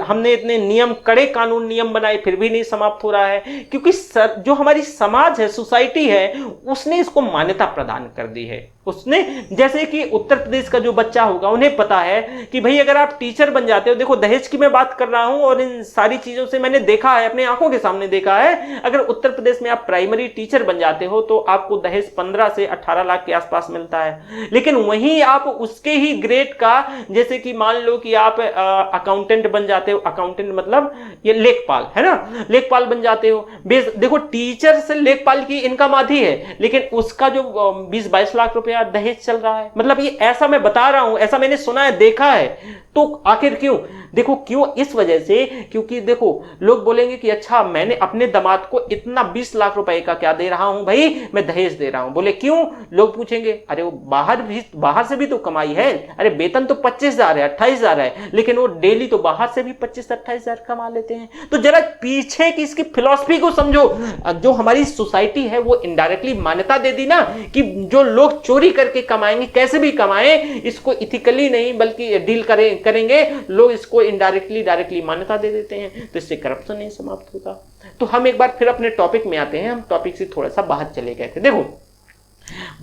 हमने इतने नियम, कड़े कानून नियम बनाए फिर भी नहीं समाप्त हो रहा है, क्योंकि जो हमारी समाज है, सोसाइटी है, उसने इसको मान्यता प्रदान कर दी है। उसने, जैसे कि उत्तर प्रदेश का जो बच्चा होगा उन्हें पता है कि भाई अगर आप टीचर बन जाते हो, देखो दहेज की मैं बात कर रहा हूं और इन सारी चीजों से मैंने देखा है, अपने आंखों के सामने देखा है, अगर उत्तर प्रदेश में आप प्राइमरी टीचर बन जाते हो तो आपको दहेज 15 से 18 लाख के आसपास मिलता है। लेकिन वहीं आप उसके ही ग्रेड का, जैसे कि मान लो कि आप अकाउंटेंट बन जाते हो, अकाउंटेंट मतलब ये लेखपाल है ना, लेखपाल बन जाते हो, देखो टीचर से लेखपाल की इनकम आधी है, लेकिन उसका जो 20-22 लाख रुपया दहेज चल रहा है। मतलब ये ऐसा मैं बता रहा हूं, ऐसा मैंने सुना है, देखा है। तो आखिर क्यों? देखो क्यों, इस वजह से क्योंकि देखो लोग बोलेंगे कि अच्छा मैंने अपने दामाद को इतना 20 लाख रुपए का क्या दे रहा हूं भाई, मैं दहेज दे रहा हूं। बोले क्यों? लोग पूछेंगे अरे वो बाहर से भी तो कमाई है, अरे वेतन तो 25,000 है, 28,000 है, लेकिन वो डेली तो बाहर से भी 25-28,000 कमा लेते हैं। तो जरा पीछे की इसकी फिलॉसफी को समझो। जो हमारी सोसाइटी है वो इनडायरेक्टली मान्यता दे दी ना कि जो लोग चोरी करके कमाएंगे, कैसे भी कमाएं, इसको इथिकली नहीं बल्कि डील करेंगे, लोग इसको इनडायरेक्टली डायरेक्टली मान्यता दे देते हैं, तो इससे करप्शन नहीं समाप्त होता। तो हम एक बार फिर अपने टॉपिक में आते हैं। हम टॉपिक से थोड़ा सा बाहर चले गए थे। देखो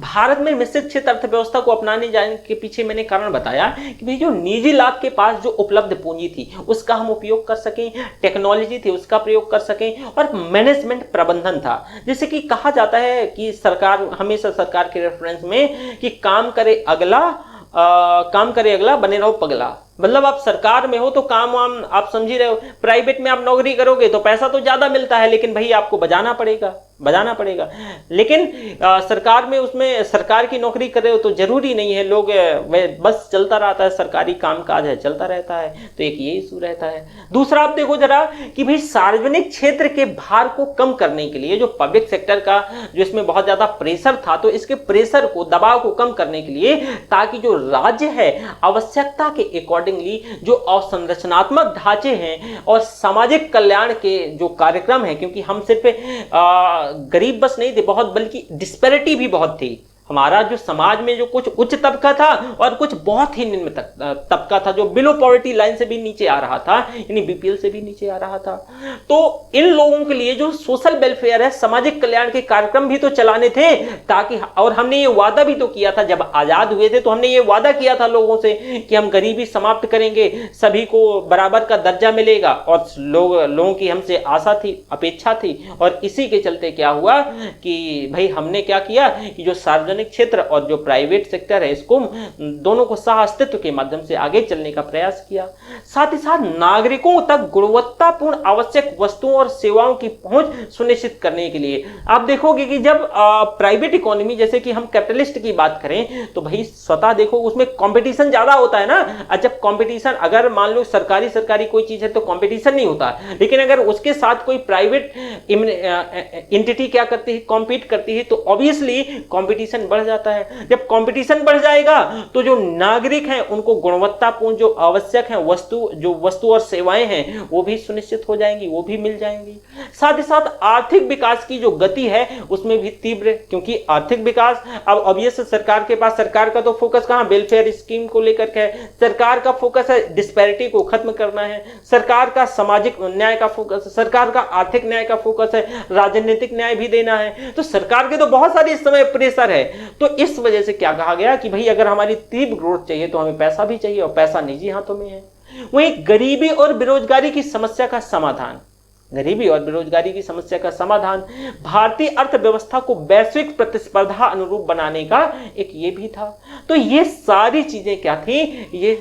भारत में मिश्रित क्षेत्र अर्थव्यवस्था को अपनाने जाने के पीछे मैंने कारण बताया कि भाई जो निजी लाभ के पास जो उपलब्ध पूंजी थी उसका हम उपयोग कर सकें, टेक्नोलॉजी थी उसका प्रयोग कर सकें, और मैनेजमेंट प्रबंधन था। जैसे कि कहा जाता है कि सरकार, हमेशा सरकार के रेफरेंस में, कि काम करे अगला बने रहो पगला। मतलब आप सरकार में हो तो काम वाम आप समझ ही रहे हो, प्राइवेट में आप नौकरी करोगे तो पैसा तो ज्यादा मिलता है, लेकिन भाई आपको बजाना पड़ेगा। लेकिन सरकार में, उसमें सरकार की नौकरी कर रहे हो तो जरूरी नहीं है, लोग बस चलता रहता है, सरकारी कामकाज है चलता रहता है, तो एक ये इशू रहता है। दूसरा आप देखो जरा कि भाई सार्वजनिक क्षेत्र के भार को कम करने के लिए, जो पब्लिक सेक्टर का जो इसमें बहुत ज्यादा प्रेशर था, तो इसके प्रेशर को, दबाव को कम करने के लिए, ताकि जो राज्य है आवश्यकता के अकॉर्डिंगली जो अवसंरचनात्मक ढांचे हैं और सामाजिक कल्याण के जो कार्यक्रम हैं, क्योंकि हम सिर्फ गरीब बस नहीं थे बहुत, बल्कि डिस्पैरिटी भी बहुत थी। हमारा जो समाज में जो कुछ उच्च तबका था और कुछ बहुत ही निम्न तबका था, जो बिलो पॉवर्टी लाइन से भी नीचे आ रहा था, यानी बीपीएल से भी नीचे आ रहा था। तो इन लोगों के लिए जो सोशल वेलफेयर है, सामाजिक कल्याण के कार्यक्रम भी तो चलाने थे, ताकि, और हमने ये वादा भी तो किया था जब आजाद हुए थे, तो हमने ये वादा किया था लोगों से कि हम गरीबी समाप्त करेंगे, सभी को बराबर का दर्जा मिलेगा, और लोगों की हमसे आशा थी, अपेक्षा थी। और इसी के चलते क्या हुआ कि भाई हमने क्या किया कि जो सार्वजनिक क्षेत्र और जो प्राइवेट सेक्टर है, इसको दोनों को सह अस्तित्व के माध्यम से आगे चलने का प्रयास किया। साथ ही साथ नागरिकों तक गुणवत्तापूर्ण आवश्यक वस्तुओं और सेवाओं की पहुंच सुनिश्चित करने के लिए, आप देखोगे कि जब प्राइवेट इकोनॉमी, जैसे कि हम कैपिटलिस्ट की बात करें, तो भाई स्वतः देखो उसमें कंपटीशन ज्यादा होता है ना। जब कंपटीशन, अगर मान लो सरकारी कोई चीज है तो कंपटीशन नहीं होता, लेकिन अगर उसके साथ कोई प्राइवेट एंटिटी क्या करती है, कॉम्पीट करती है, तो ऑब्वियसली कंपटीशन बढ़ जाता है। जब कंपटीशन बढ़ जाएगा तो जो नागरिक हैं उनको गुणवत्तापूर्ण जो आवश्यक है वस्तु और सेवाएं हैं वो भी सुनिश्चित हो जाएंगी, वो भी मिल जाएंगी। साथ ही साथ आर्थिक विकास की जो गति है उसमें भी तीव्र, क्योंकि आर्थिक विकास अब ऑब्वियस सरकार के पास, सरकार का तो फोकस कहां, वेलफेयर स्कीम को लेकर के है, सरकार का फोकस है डिस्पैरिटी को खत्म करना है, सरकार का सामाजिक न्याय का फोकस है, सरकार का आर्थिक न्याय का फोकस है, राजनीतिक न्याय भी देना है। तो सरकार के तो बहुत सारे इस समय प्रेशर है। तो इस वजह से क्या कहा गया कि भाई अगर हमारी तीव्र ग्रोथ चाहिए तो हमें पैसा भी चाहिए, और पैसा निजी हाथों में है। वहीं गरीबी और बेरोजगारी की समस्या का समाधान, भारतीय अर्थव्यवस्था को वैश्विक प्रतिस्पर्धा अनुरूप बनाने का एक ये भी था। तो ये सारी चीजें क्या थी,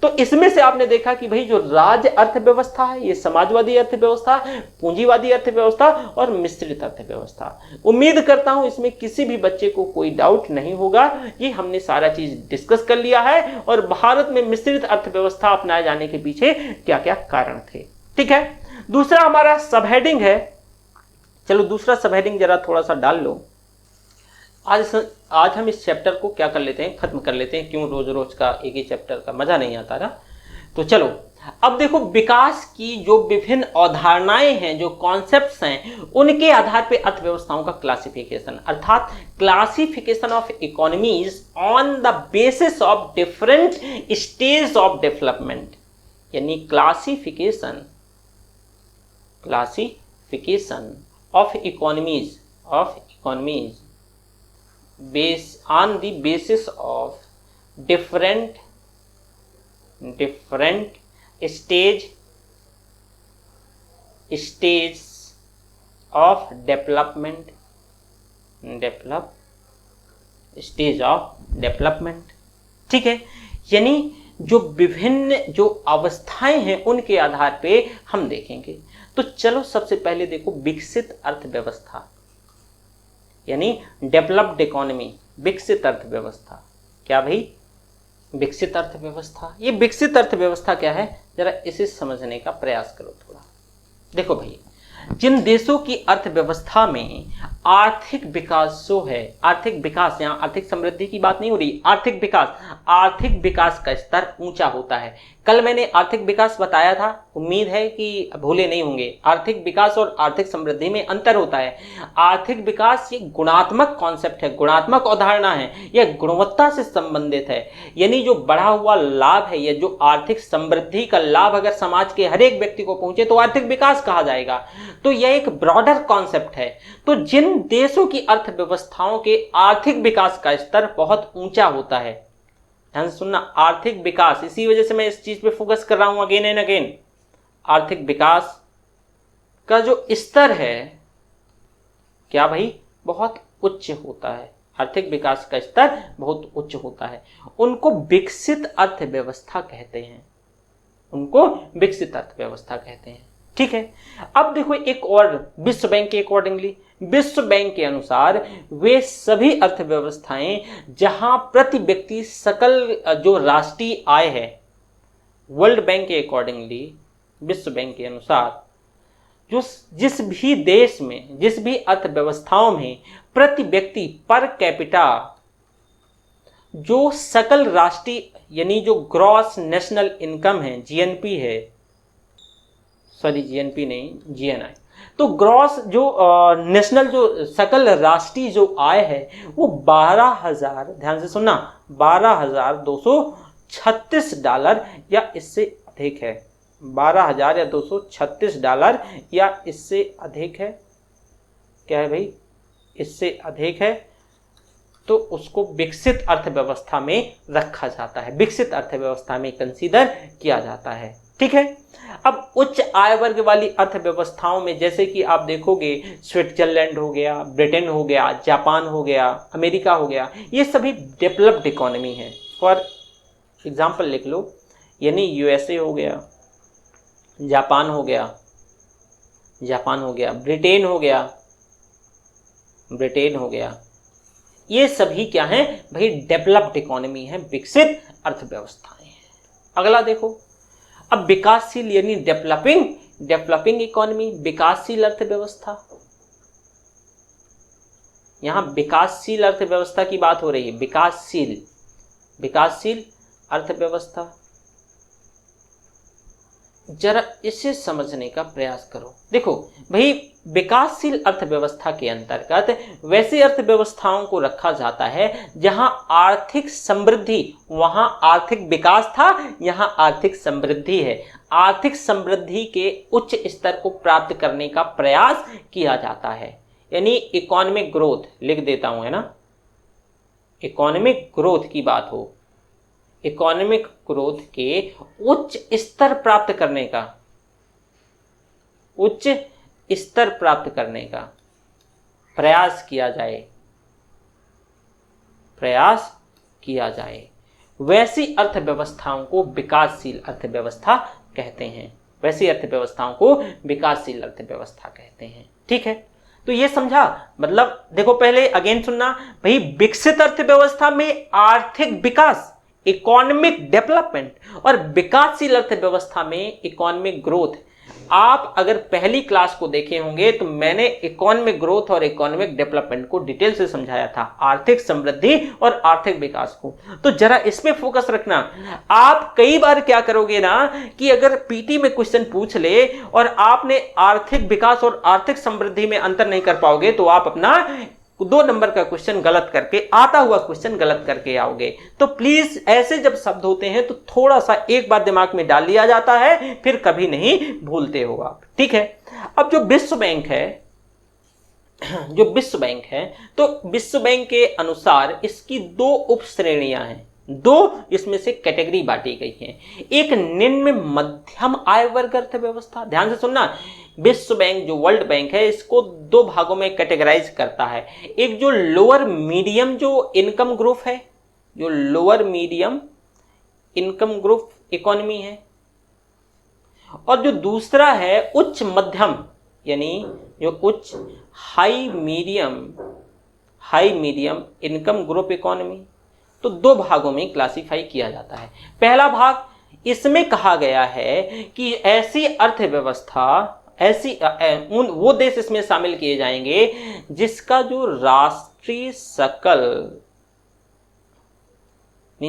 तो इसमें से आपने देखा कि भाई जो राज्य अर्थव्यवस्था है, ये समाजवादी अर्थव्यवस्था, पूंजीवादी अर्थव्यवस्था और मिश्रित अर्थव्यवस्था। उम्मीद करता हूं इसमें किसी भी बच्चे को कोई डाउट नहीं होगा। ये हमने सारा चीज डिस्कस कर लिया है, और भारत में मिश्रित अर्थव्यवस्था अपनाए जाने के पीछे क्या क्या कारण थे। ठीक है, दूसरा हमारा सब हेडिंग है। चलो दूसरा सब हेडिंग जरा थोड़ा सा डाल लो। आज हम इस चैप्टर को क्या कर लेते हैं, खत्म कर लेते हैं। क्यों रोज रोज का एक ही चैप्टर का मजा नहीं आता ना। तो चलो अब देखो विकास की जो विभिन्न अवधारणाएं हैं, जो कॉन्सेप्ट्स हैं, उनके आधार पे अर्थव्यवस्थाओं का क्लासिफिकेशन, अर्थात classification of economies on the basis of different stage of development, यानी classification of economies on the basis of different stage of development, ठीक है। यानी जो विभिन्न जो अवस्थाएं हैं उनके आधार पे हम देखेंगे। तो चलो सबसे पहले देखो विकसित अर्थव्यवस्था, यानी डेवलप्ड इकोनॉमी, विकसित अर्थव्यवस्था। क्या भाई? विकसित अर्थव्यवस्था। ये विकसित अर्थव्यवस्था क्या है, जरा इसे समझने का प्रयास करो थोड़ा। देखो भाई, जिन देशों की अर्थव्यवस्था में आर्थिक विकास जो है, आर्थिक विकास, यहाँ आर्थिक समृद्धि की बात नहीं हो रही, आर्थिक विकास का स्तर ऊंचा होता है। कल मैंने आर्थिक विकास बताया था, उम्मीद है कि भूले नहीं होंगे। आर्थिक विकास और आर्थिक समृद्धि में अंतर होता है। आर्थिक विकास ये गुणात्मक कॉन्सेप्ट है, गुणात्मक अवधारणा है, यह गुणवत्ता से संबंधित है। यानी जो बढ़ा हुआ लाभ है, यह जो आर्थिक समृद्धि का लाभ अगर समाज के हर एक व्यक्ति को पहुंचे तो आर्थिक विकास कहा जाएगा। तो यह एक ब्रॉडर कॉन्सेप्ट है। तो जिन देशों की अर्थव्यवस्थाओं के आर्थिक विकास का स्तर बहुत ऊंचा होता है, ध्यान से सुनना, आर्थिक विकास, इसी वजह से मैं इस चीज पे फोकस कर रहा हूं अगेन एंड अगेन। आर्थिक विकास का जो स्तर है, क्या भाई, बहुत उच्च होता है। आर्थिक विकास का स्तर बहुत उच्च होता है, उनको विकसित अर्थव्यवस्था कहते हैं, उनको विकसित अर्थव्यवस्था कहते हैं। ठीक है। अब देखो एक और, विश्व बैंक के अकॉर्डिंगली, विश्व बैंक के अनुसार वे सभी अर्थव्यवस्थाएं जहां प्रति व्यक्ति सकल जो राष्ट्रीय आय है, वर्ल्ड बैंक के अकॉर्डिंगली, विश्व बैंक के अनुसार, जो जिस भी देश में, जिस भी अर्थव्यवस्थाओं में प्रति व्यक्ति पर कैपिटा जो सकल राष्ट्रीय, यानी जो ग्रॉस नेशनल इनकम है, जीएनपी है, सॉरी जीएनपी नहीं, जीएनआई, तो ग्रॉस जो नेशनल जो सकल राष्ट्रीय जो आय है वो 12,000, ध्यान से सुनना, 12,236 डॉलर या इससे अधिक है। 12,000 या 236 डॉलर या इससे अधिक है। क्या है भाई? इससे अधिक है तो उसको विकसित अर्थव्यवस्था में रखा जाता है, विकसित अर्थव्यवस्था में कंसीडर किया जाता है। ठीक है। अब उच्च आय वर्ग वाली अर्थव्यवस्थाओं में जैसे कि आप देखोगे स्विट्जरलैंड हो गया, ब्रिटेन हो गया, जापान हो गया, अमेरिका हो गया, ये सभी डेवलप्ड इकोनॉमी है। फॉर एग्जांपल लिख लो, यानी यूएसए हो गया, जापान हो गया, ब्रिटेन हो गया, ये सभी क्या हैं भाई? डेवलप्ड इकोनॉमी है, विकसित अर्थव्यवस्थाएं हैं। अगला देखो, अब विकासशील यानी डेवलपिंग इकोनॉमी, विकासशील अर्थव्यवस्था। यहां विकासशील अर्थव्यवस्था की बात हो रही है, विकासशील अर्थव्यवस्था। जरा इसे समझने का प्रयास करो। देखो भाई, विकासशील अर्थव्यवस्था के अंतर्गत वैसे अर्थव्यवस्थाओं को रखा जाता है जहां आर्थिक समृद्धि, वहां आर्थिक विकास था, यहां आर्थिक समृद्धि है। आर्थिक समृद्धि के उच्च स्तर को प्राप्त करने का प्रयास किया जाता है, यानी इकोनॉमिक ग्रोथ लिख देता हूं, है ना, इकोनॉमिक ग्रोथ की बात हो, इकोनॉमिक ग्रोथ के उच्च स्तर प्राप्त करने का, उच्च स्तर प्राप्त करने का प्रयास किया जाए, वैसी अर्थव्यवस्थाओं को विकासशील अर्थव्यवस्था कहते हैं, वैसी अर्थव्यवस्थाओं को विकासशील अर्थव्यवस्था कहते हैं। ठीक है। तो ये समझा, मतलब देखो पहले अगेन सुनना भाई, विकसित अर्थव्यवस्था में आर्थिक विकास, इकोनॉमिक डेवलपमेंट, और विकासशील अर्थव्यवस्था में इकोनॉमिक ग्रोथ, आप अगर पहली क्लास को देखे होंगे तो मैंने इकोनॉमिक ग्रोथ और इकोनॉमिक डेवलपमेंट को डिटेल से समझाया था, आर्थिक समृद्धि और आर्थिक विकास को। तो जरा इस पे फोकस रखना। आप कई बार क्या करोगे ना कि अगर पीटी में क्वेश्चन पूछ ले और आपने आर्थिक विकास और आर्थिक समृद्धि में अंतर नहीं कर पाओगे तो आप अपना 2 नंबर का क्वेश्चन गलत करके, आता हुआ क्वेश्चन गलत करके आओगे। तो प्लीज ऐसे जब शब्द होते हैं तो थोड़ा सा एक बार दिमाग में डाल लिया जाता है, फिर कभी नहीं भूलते हो आप, ठीक है। अब जो विश्व बैंक है, तो विश्व बैंक के अनुसार इसकी 2 उप श्रेणियां हैं, 2 इसमें से कैटेगरी बांटी गई है। एक निम्न मध्यम आय वर्ग अर्थव्यवस्था, ध्यान से सुनना, विश्व बैंक जो वर्ल्ड बैंक है इसको 2 भागों में कैटेगराइज करता है। एक जो लोअर मीडियम जो इनकम ग्रुप है, जो lower medium income group economy है, और जो दूसरा है उच्च मध्यम, यानी जो उच्च high medium income group economy. तो 2 भागों में क्लासिफाई किया जाता है। पहला भाग, इसमें कहा गया है कि ऐसी अर्थव्यवस्था, वो देश इसमें शामिल किए जाएंगे जिसका जो राष्ट्रीय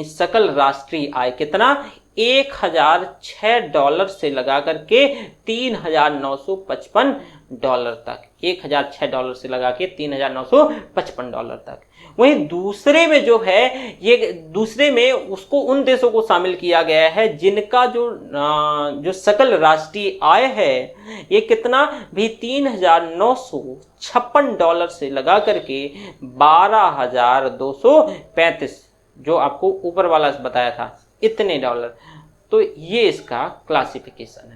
सकल राष्ट्रीय आय कितना, $1006 से लगा करके $3,955 तक, $1006 से लगा के $3,955 तक। वहीं दूसरे में जो है, ये दूसरे में उसको उन देशों को शामिल किया गया है जिनका जो सकल राष्ट्रीय आय है ये कितना भी $3,956 से लगा करके 12,235, जो आपको ऊपर वाला बताया था, इतने डॉलर। तो ये इसका क्लासिफिकेशन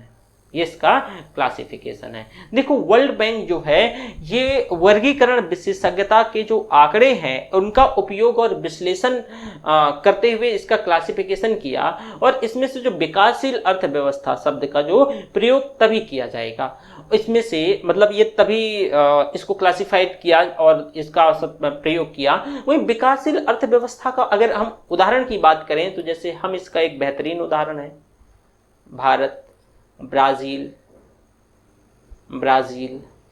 है, देखो वर्ल्ड बैंक जो है ये वर्गीकरण विशेषज्ञता के जो आंकड़े हैं उनका उपयोग और विश्लेषण करते हुए इसका क्लासिफिकेशन किया, और इसमें से जो विकासशील अर्थव्यवस्था शब्द का जो प्रयोग तभी किया जाएगा, इसमें से मतलब ये तभी इसको क्लासिफाइड किया और इसका प्रयोग किया। वहीं विकासशील अर्थव्यवस्था का अगर हम उदाहरण की बात करें तो जैसे हम इसका एक बेहतरीन उदाहरण है भारत, ब्राजील,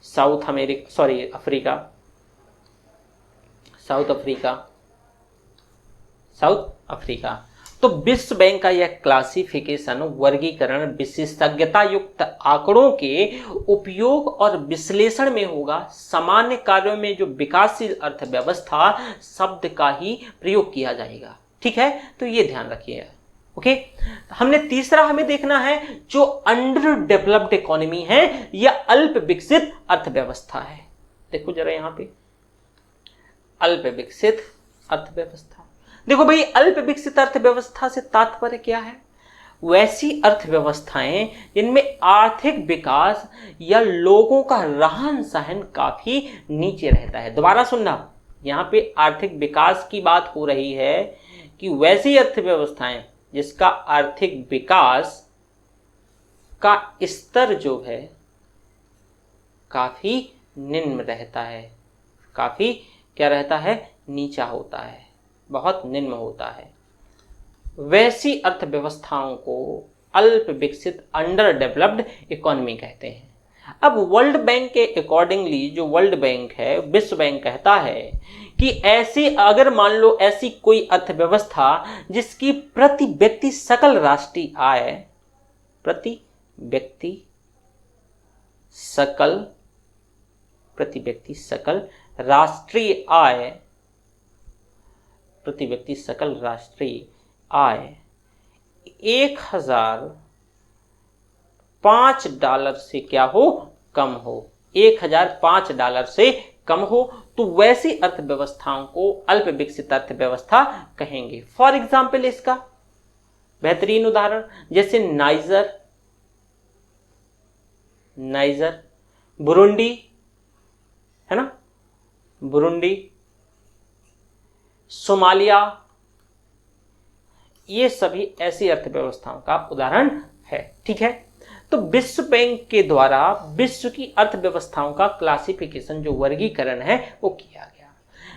साउथ अफ्रीका। तो विश्व बैंक का यह क्लासिफिकेशन, वर्गीकरण विशेषज्ञता युक्त आंकड़ों के उपयोग और विश्लेषण में होगा। सामान्य कार्यों में जो विकासशील अर्थव्यवस्था शब्द का ही प्रयोग किया जाएगा, ठीक है। तो ये ध्यान रखिए, ओके। हमने तीसरा हमें देखना है जो अंडर डेवलप्ड इकोनॉमी है या अल्प विकसित अर्थव्यवस्था है। देखो जरा यहां पे अल्प विकसित अर्थव्यवस्था। देखो भाई, अल्प विकसित अर्थव्यवस्था से तात्पर्य क्या है? वैसी अर्थव्यवस्थाएं जिनमें आर्थिक विकास या लोगों का रहन सहन काफी नीचे रहता है। दोबारा सुनना, यहां पे आर्थिक विकास की बात हो रही है कि वैसी अर्थव्यवस्थाएं जिसका आर्थिक विकास का स्तर जो है काफी निम्न रहता है, काफी क्या रहता है, नीचा होता है, बहुत निम्न होता है। वैसी अर्थव्यवस्थाओं को अल्प विकसित अंडर डेवलप्ड इकोनॉमी कहते हैं। अब वर्ल्ड बैंक के अकॉर्डिंगली, जो वर्ल्ड बैंक है, विश्व बैंक कहता है कि ऐसी, अगर मान लो ऐसी कोई अर्थव्यवस्था जिसकी प्रति व्यक्ति सकल राष्ट्रीय आय, प्रति व्यक्ति सकल राष्ट्रीय आय $1,005 से क्या हो, कम हो, $1,005 से कम हो, तो वैसी अर्थव्यवस्थाओं को अल्प विकसित अर्थव्यवस्था कहेंगे। फॉर एग्जाम्पल इसका बेहतरीन उदाहरण जैसे नाइजर, बुरुंडी है ना, बुरुंडी, सोमालिया, ये सभी ऐसी अर्थव्यवस्थाओं का उदाहरण है, ठीक है। तो विश्व बैंक के द्वारा विश्व की अर्थव्यवस्थाओं का क्लासिफिकेशन, जो वर्गीकरण है, वो किया गया।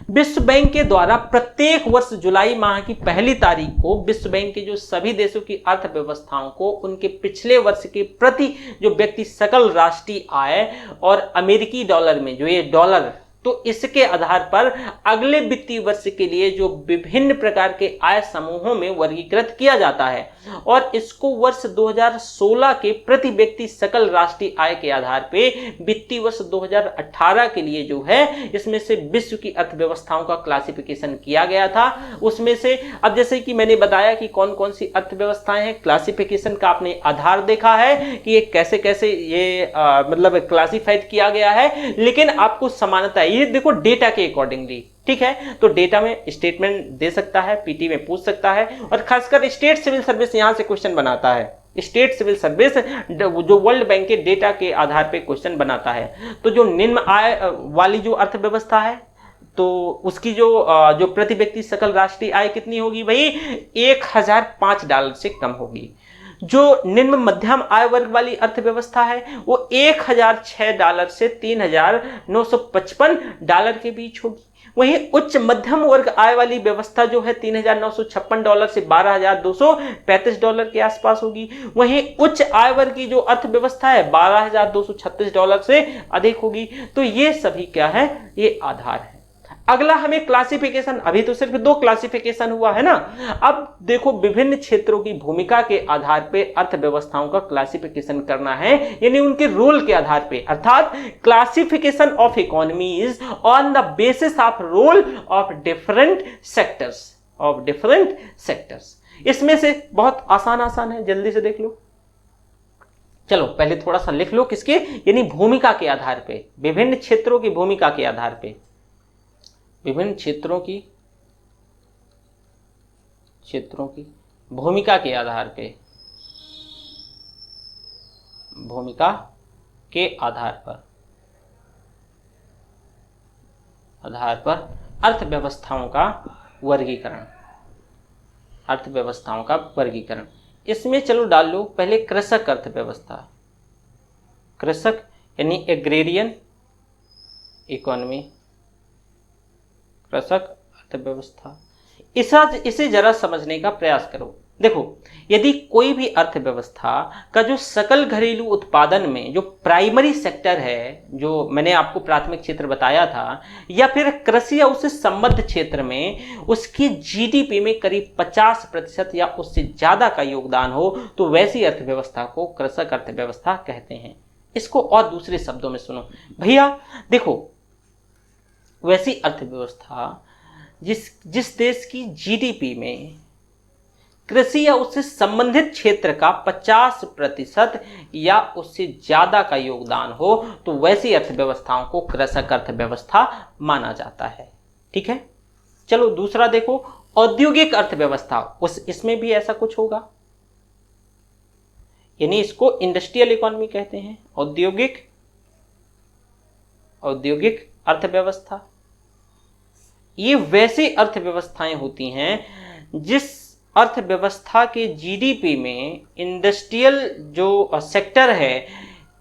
विश्व बैंक के द्वारा प्रत्येक वर्ष जुलाई माह की पहली तारीख को विश्व बैंक के जो सभी देशों की अर्थव्यवस्थाओं को उनके पिछले वर्ष के प्रति जो व्यक्ति सकल राष्ट्रीय आय और अमेरिकी डॉलर में जो ये डॉलर, तो इसके आधार पर अगले वित्तीय वर्ष के लिए जो विभिन्न प्रकार के आय समूहों में वर्गीकृत किया जाता है और इसको वर्ष 2016 के प्रति व्यक्ति सकल राष्ट्रीय आय के आधार पे वित्तीय वर्ष 2018 के लिए जो है इसमें से विश्व की अर्थव्यवस्थाओं का क्लासिफिकेशन किया गया था। उसमें से अब जैसे कि मैंने बताया कि कौन कौन सी अर्थव्यवस्थाएं हैं, क्लासिफिकेशन का आपने आधार देखा है कि ये कैसे कैसे ये मतलब क्लासिफाइड किया गया है, लेकिन आपको समानता ये देखो डेटा के अकॉर्डिंगली, ठीक है। तो डेटा में स्टेटमेंट दे सकता है, पीटी में पूछ सकता है और खासकर स्टेट सिविल सर्विस यहां से क्वेश्चन बनाता है। स्टेट सिविल सर्विस जो वर्ल्ड बैंक के डेटा के आधार पे क्वेश्चन बनाता है। तो जो निम्न आय वाली जो अर्थव्यवस्था है तो उसकी जो प्रति व्यक्ति सकल राष्ट्रीय आय कितनी होगी भाई, $1005 से कम होगी। जो निम्न मध्यम आय वर्ग वाली अर्थव्यवस्था है वो $1006 से $3955 के बीच होगी। वहीं उच्च मध्यम वर्ग आय वाली व्यवस्था जो है $3956 से $12,235 के आसपास होगी। वहीं उच्च आय वर्ग की जो अर्थव्यवस्था है $12,236 से अधिक होगी। तो ये सभी क्या है, ये आधार है। अगला हमें क्लासिफिकेशन, अभी तो सिर्फ 2 क्लासिफिकेशन हुआ है ना। अब देखो विभिन्न क्षेत्रों की भूमिका के आधार पे अर्थव्यवस्थाओं का क्लासिफिकेशन करना है, यानी उनके रोल के आधार पे, अर्थात classification of economies on the basis of role of different sectors. इसमें से बहुत आसान है, जल्दी से देख लो। चलो पहले थोड़ा सा लिख लो किसके, यानी भूमिका के आधार पे, विभिन्न क्षेत्रों की भूमिका के आधार पे, विभिन्न क्षेत्रों की भूमिका के आधार पे, भूमिका के आधार पर अर्थव्यवस्थाओं का वर्गीकरण, इसमें चलो डाल लो पहले कृषक अर्थव्यवस्था, कृषक यानी एग्रेरियन इकोनॉमी, कृषक अर्थव्यवस्था। इसे जरा समझने का प्रयास करो। देखो यदि कोई भी अर्थव्यवस्था का जो सकल घरेलू उत्पादन में जो प्राइमरी सेक्टर है, जो मैंने आपको प्राथमिक क्षेत्र बताया था, या फिर कृषि या उससे संबद्ध क्षेत्र में उसकी जीडीपी में करीब 50% या उससे ज्यादा का योगदान हो, तो वैसी अर्थव्यवस्था को कृषक अर्थव्यवस्था कहते हैं। इसको और दूसरे शब्दों में सुनो भैया, देखो वैसी अर्थव्यवस्था जिस देश की जीडीपी में कृषि या उससे संबंधित क्षेत्र का 50% या उससे ज्यादा का योगदान हो, तो वैसी अर्थव्यवस्थाओं को कृषक अर्थव्यवस्था माना जाता है। ठीक है, चलो दूसरा देखो, औद्योगिक अर्थव्यवस्था। इसमें भी ऐसा कुछ होगा, यानी इसको इंडस्ट्रियल इकोनॉमी कहते हैं। औद्योगिक अर्थव्यवस्था ये वैसी अर्थव्यवस्थाएं होती हैं जिस अर्थव्यवस्था के जीडीपी में इंडस्ट्रियल जो सेक्टर है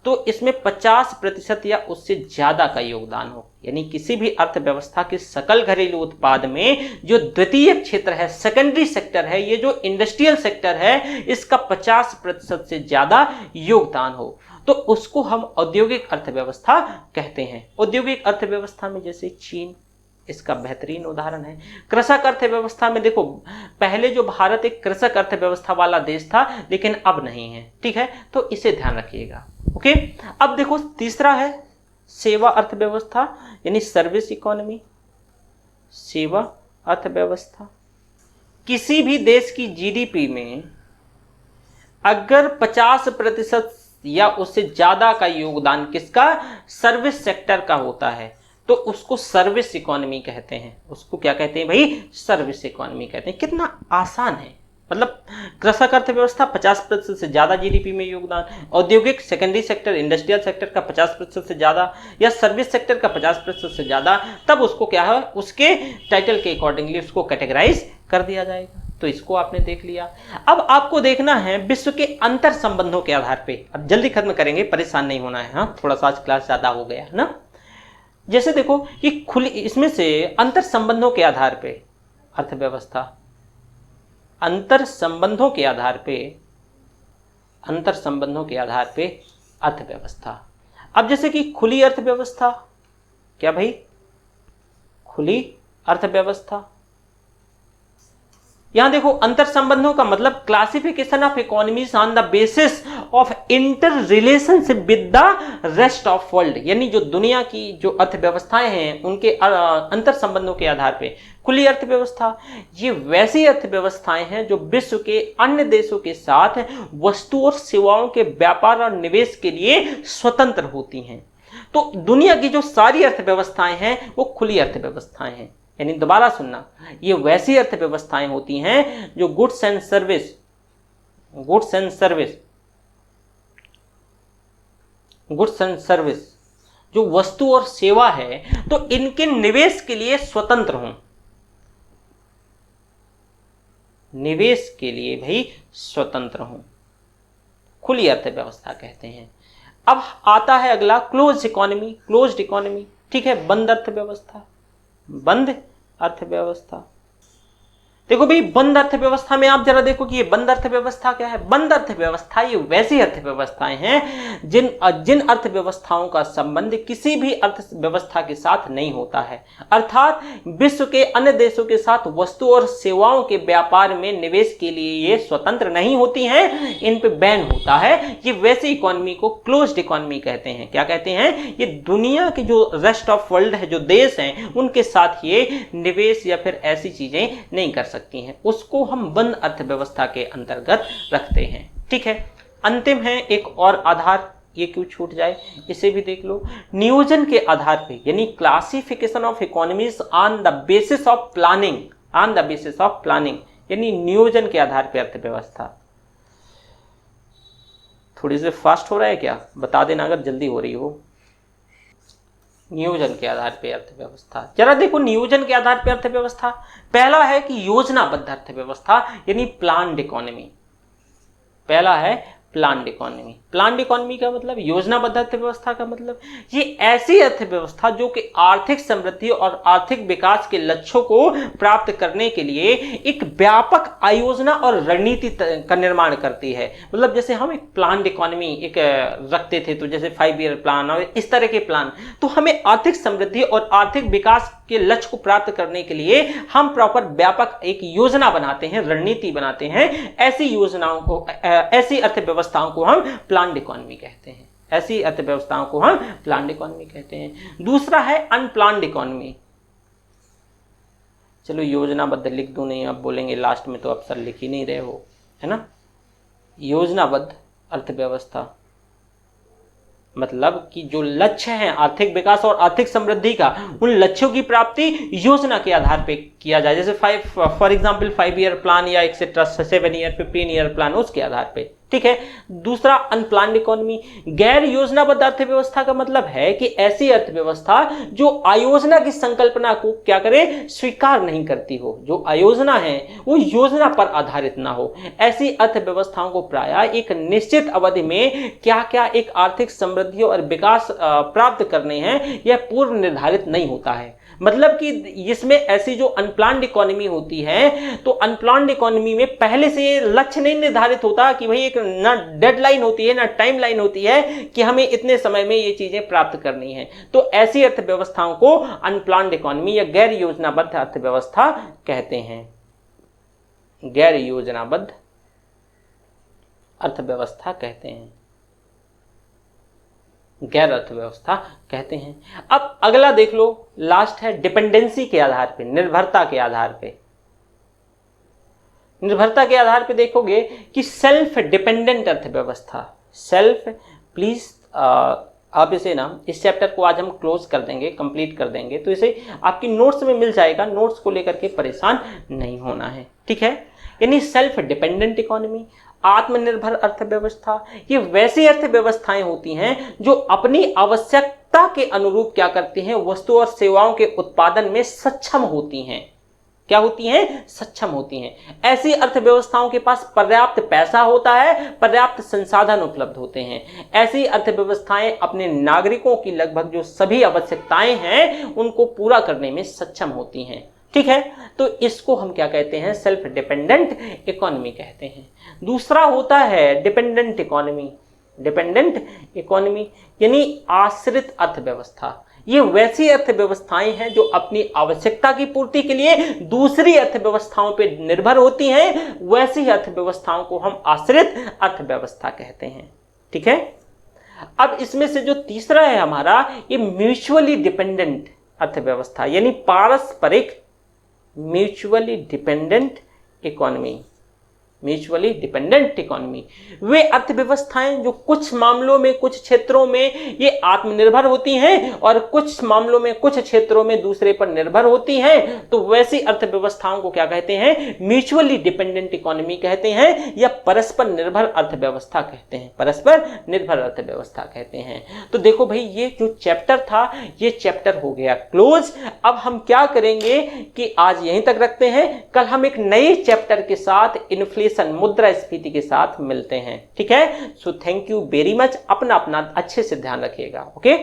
तो इसमें 50% या उससे ज्यादा का योगदान हो। यानी किसी भी अर्थव्यवस्था के सकल घरेलू उत्पाद में जो द्वितीय क्षेत्र है, सेकेंडरी सेक्टर है, ये जो इंडस्ट्रियल सेक्टर है, इसका 50% से ज्यादा योगदान हो, तो उसको हम औद्योगिक अर्थव्यवस्था कहते हैं। औद्योगिक अर्थव्यवस्था में जैसे चीन इसका बेहतरीन उदाहरण है। कृषक अर्थव्यवस्था में देखो, पहले जो भारत एक कृषक अर्थव्यवस्था वाला देश था, लेकिन अब नहीं है। ठीक है, तो इसे ध्यान रखिएगा। ओके, अब देखो तीसरा है सेवा अर्थव्यवस्था, यानी सर्विस इकोनॉमी। सेवा अर्थव्यवस्था, किसी भी देश की जीडीपी में अगर 50% या उससे ज्यादा का योगदान किसका, सर्विस सेक्टर का होता है, तो उसको सर्विस इकोनॉमी कहते हैं। उसको क्या कहते हैं भाई, सर्विस इकोनॉमी कहते हैं। कितना आसान है, मतलब कृषक अर्थव्यवस्था 50% से ज्यादा जीडीपी में योगदान, औद्योगिक सेकेंडरी सेक्टर इंडस्ट्रियल सेक्टर का 50% से ज्यादा, या सर्विस सेक्टर का 50% से ज्यादा, तब उसको क्या है, उसके टाइटल के अकॉर्डिंगली उसको कैटेगराइज कर दिया जाएगा। तो इसको आपने देख लिया। अब आपको देखना है विश्व के अंतर संबंधों के आधार पे। अब जल्दी खत्म करेंगे, परेशान नहीं होना है। हाँ, थोड़ा सा आज क्लास ज्यादा हो गया है ना। जैसे देखो कि खुली, इसमें से अंतर संबंधों के आधार पे अर्थव्यवस्था, अंतर संबंधों के आधार पे, अंतर संबंधों के आधार पे अर्थव्यवस्था। अब जैसे कि खुली अर्थव्यवस्था, क्या भाई, खुली अर्थव्यवस्था, यहां देखो अंतर संबंधों का मतलब classification of economies on the basis of inter relationship with the rest of world, यानी जो दुनिया की जो अर्थव्यवस्थाएं हैं उनके अंतर संबंधों के आधार पे। खुली अर्थव्यवस्था, ये वैसी अर्थव्यवस्थाएं हैं जो विश्व के अन्य देशों के साथ वस्तु और सेवाओं के व्यापार और निवेश के लिए स्वतंत्र होती हैं। तो दुनिया की जो सारी अर्थव्यवस्थाएं हैं वो खुली अर्थव्यवस्थाएं हैं। यानी दोबारा सुनना, ये वैसी अर्थव्यवस्थाएं होती हैं जो goods and service, goods and service, goods and service, जो वस्तु और सेवा है तो इनके निवेश के लिए स्वतंत्र हों, निवेश के लिए भाई स्वतंत्र हों, खुली अर्थव्यवस्था कहते हैं। अब आता है अगला क्लोज इकोनॉमी, क्लोज्ड इकोनॉमी, ठीक है, बंद अर्थव्यवस्था, बंद अर्थव्यवस्था। देखो भाई बंद अर्थव्यवस्था में आप जरा देखो कि ये बंद अर्थव्यवस्था क्या है। बंद अर्थव्यवस्था ये वैसी अर्थव्यवस्थाएं हैं जिन अर्थव्यवस्थाओं का संबंध किसी भी अर्थव्यवस्था के साथ नहीं होता है, अर्थात विश्व के अन्य देशों के साथ वस्तु और सेवाओं के व्यापार में निवेश के लिए ये स्वतंत्र नहीं होती हैं, इन पे बैन होता है। ये वैसी इकोनॉमी को क्लोज्ड इकोनॉमी कहते हैं। क्या कहते हैं? ये दुनिया के जो रेस्ट ऑफ वर्ल्ड है, जो देश हैं, उनके साथ ये निवेश या फिर ऐसी चीजें नहीं कर सकती हैं, उसको हम बंद अर्थव्यवस्था के अंतर्गत रखते हैं। ठीक है, अंतिम है एक और आधार, ये क्यों छूट जाए, इसे भी देख लो। नियोजन के आधार पे, यानी classification of economies on the basis of planning, on the basis of planning, यानी नियोजन के आधार पे अर्थव्यवस्था। थोड़ी से फास्ट हो रहा है क्या, बता देना अगर जल्दी हो रही हो। नियोजन के आधार पे अर्थव्यवस्था, जरा देखो नियोजन के आधार पे अर्थव्यवस्था। पहला है कि योजनाबद्ध अर्थव्यवस्था, यानी प्लान्ड इकोनॉमी। पहला है प्लान्ड इकोनॉमी। प्लान्ड इकोनॉमी का मतलब, योजनाबद्ध अर्थव्यवस्था का मतलब, ये ऐसी अर्थव्यवस्था जो कि आर्थिक समृद्धि और आर्थिक विकास के लक्ष्यों को प्राप्त करने के लिए एक व्यापक आयोजना और रणनीति का निर्माण करती है। मतलब जैसे हम एक प्लान्ड इकोनॉमी एक रखते थे, तो जैसे 5 ईयर प्लान और इस तरह के प्लान, तो हमें आर्थिक समृद्धि और आर्थिक विकास के लक्ष्य को प्राप्त करने के लिए हम प्रॉपर व्यापक एक योजना बनाते हैं, रणनीति बनाते हैं। ऐसी योजनाओं को, ऐसी अर्थव्यवस्थाओं को हम प्लान्ड इकोनॉमी कहते हैं। ऐसी अर्थव्यवस्थाओं को हम प्लान्ड इकोनॉमी कहते हैं। दूसरा है अनप्लान्ड इकोनॉमी। चलो योजनाबद्ध लिख दूं, नहीं आप बोलेंगे लास्ट में तो आप सर लिख ही नहीं रहे हो, है ना। योजनाबद्ध अर्थव्यवस्था मतलब कि जो लक्ष्य हैं आर्थिक विकास और आर्थिक समृद्धि का, उन लक्ष्यों की प्राप्ति योजना के आधार पे किया जाए। जैसे फॉर एग्जांपल 5 ईयर प्लान या एक्सेट्रा 7 ईयर 15 ईयर प्लान, उसके आधार पे। ठीक है। दूसरा अनप्लान्ड इकोनॉमी, गैर योजनाबद्ध अर्थव्यवस्था का मतलब है कि ऐसी अर्थव्यवस्था जो आयोजना की संकल्पना को क्या करे, स्वीकार नहीं करती हो। जो आयोजना है वो योजना पर आधारित ना हो। ऐसी अर्थव्यवस्थाओं को प्रायः एक निश्चित अवधि में क्या क्या एक आर्थिक समृद्धि और विकास प्राप्त करने हैं, यह पूर्व निर्धारित नहीं होता है। मतलब कि इसमें ऐसी जो अनप्लान्ड इकोनॉमी होती है, तो अनप्लान्ड इकोनॉमी में पहले से लक्ष्य नहीं निर्धारित होता कि भाई एक ना डेडलाइन होती है ना टाइम लाइन होती है कि हमें इतने समय में ये चीजें प्राप्त करनी है। तो ऐसी अर्थव्यवस्थाओं को अनप्लान्ड इकोनॉमी या गैर योजनाबद्ध अर्थव्यवस्था कहते हैं। गैर योजनाबद्ध अर्थव्यवस्था कहते हैं, गैर अर्थव्यवस्था कहते हैं। अब अगला देख लो, लास्ट है डिपेंडेंसी के आधार पे, निर्भरता के आधार पे। निर्भरता के आधार पे देखोगे कि सेल्फ डिपेंडेंट अर्थव्यवस्था, सेल्फ, प्लीज आप इसे ना, इस चैप्टर को आज हम क्लोज कर देंगे, कंप्लीट कर देंगे, तो इसे आपकी नोट्स में मिल जाएगा, नोट्स को लेकर के परेशान नहीं होना है। ठीक है। यानी सेल्फ डिपेंडेंट इकोनॉमी, आत्मनिर्भर अर्थव्यवस्था, ये वैसी अर्थव्यवस्थाएं होती हैं जो अपनी आवश्यकता के अनुरूप क्या करती हैं, वस्तु और सेवाओं के उत्पादन में सक्षम होती हैं। क्या होती हैं, सक्षम होती हैं। ऐसी अर्थव्यवस्थाओं के पास पर्याप्त पैसा होता है, पर्याप्त संसाधन उपलब्ध होते हैं। ऐसी अर्थव्यवस्थाएं अपने नागरिकों की लगभग जो सभी आवश्यकताएं हैं उनको पूरा करने में सक्षम होती हैं। ठीक है, तो इसको हम क्या कहते हैं, सेल्फ डिपेंडेंट इकोनॉमी कहते हैं। दूसरा होता है डिपेंडेंट इकोनॉमी। डिपेंडेंट इकोनॉमी यानी आश्रित अर्थव्यवस्था। ये वैसी अर्थव्यवस्थाएं हैं जो अपनी आवश्यकता की पूर्ति के लिए दूसरी अर्थव्यवस्थाओं पर निर्भर होती हैं। वैसी अर्थव्यवस्थाओं को हम आश्रित अर्थव्यवस्था कहते हैं। ठीक है, अब इसमें से जो तीसरा है हमारा, ये म्यूचुअली डिपेंडेंट अर्थव्यवस्था यानी पारस्परिक, mutually dependent economy. Mutually dependent economy वे अर्थव्यवस्थाएं जो कुछ मामलों में, कुछ क्षेत्रों में ये आत्मनिर्भर होती हैं और कुछ मामलों में, कुछ क्षेत्रों में दूसरे पर निर्भर होती हैं। तो वैसी अर्थव्यवस्थाओं को क्या कहते हैं, म्यूचुअली डिपेंडेंट इकोनॉमी कहते हैं या परस्पर निर्भर अर्थव्यवस्था कहते हैं। परस्पर निर्भर अर्थव्यवस्था कहते हैं। तो देखो भाई, ये जो चैप्टर था ये चैप्टर हो गया क्लोज। अब हम क्या करेंगे कि आज यहीं तक रखते हैं, कल हम एक नए चैप्टर के साथ इन्फ्लेशन, मुद्रास्फीति के साथ मिलते हैं। ठीक है, so thank you very much. अपना अच्छे से ध्यान रखिएगा। ओके।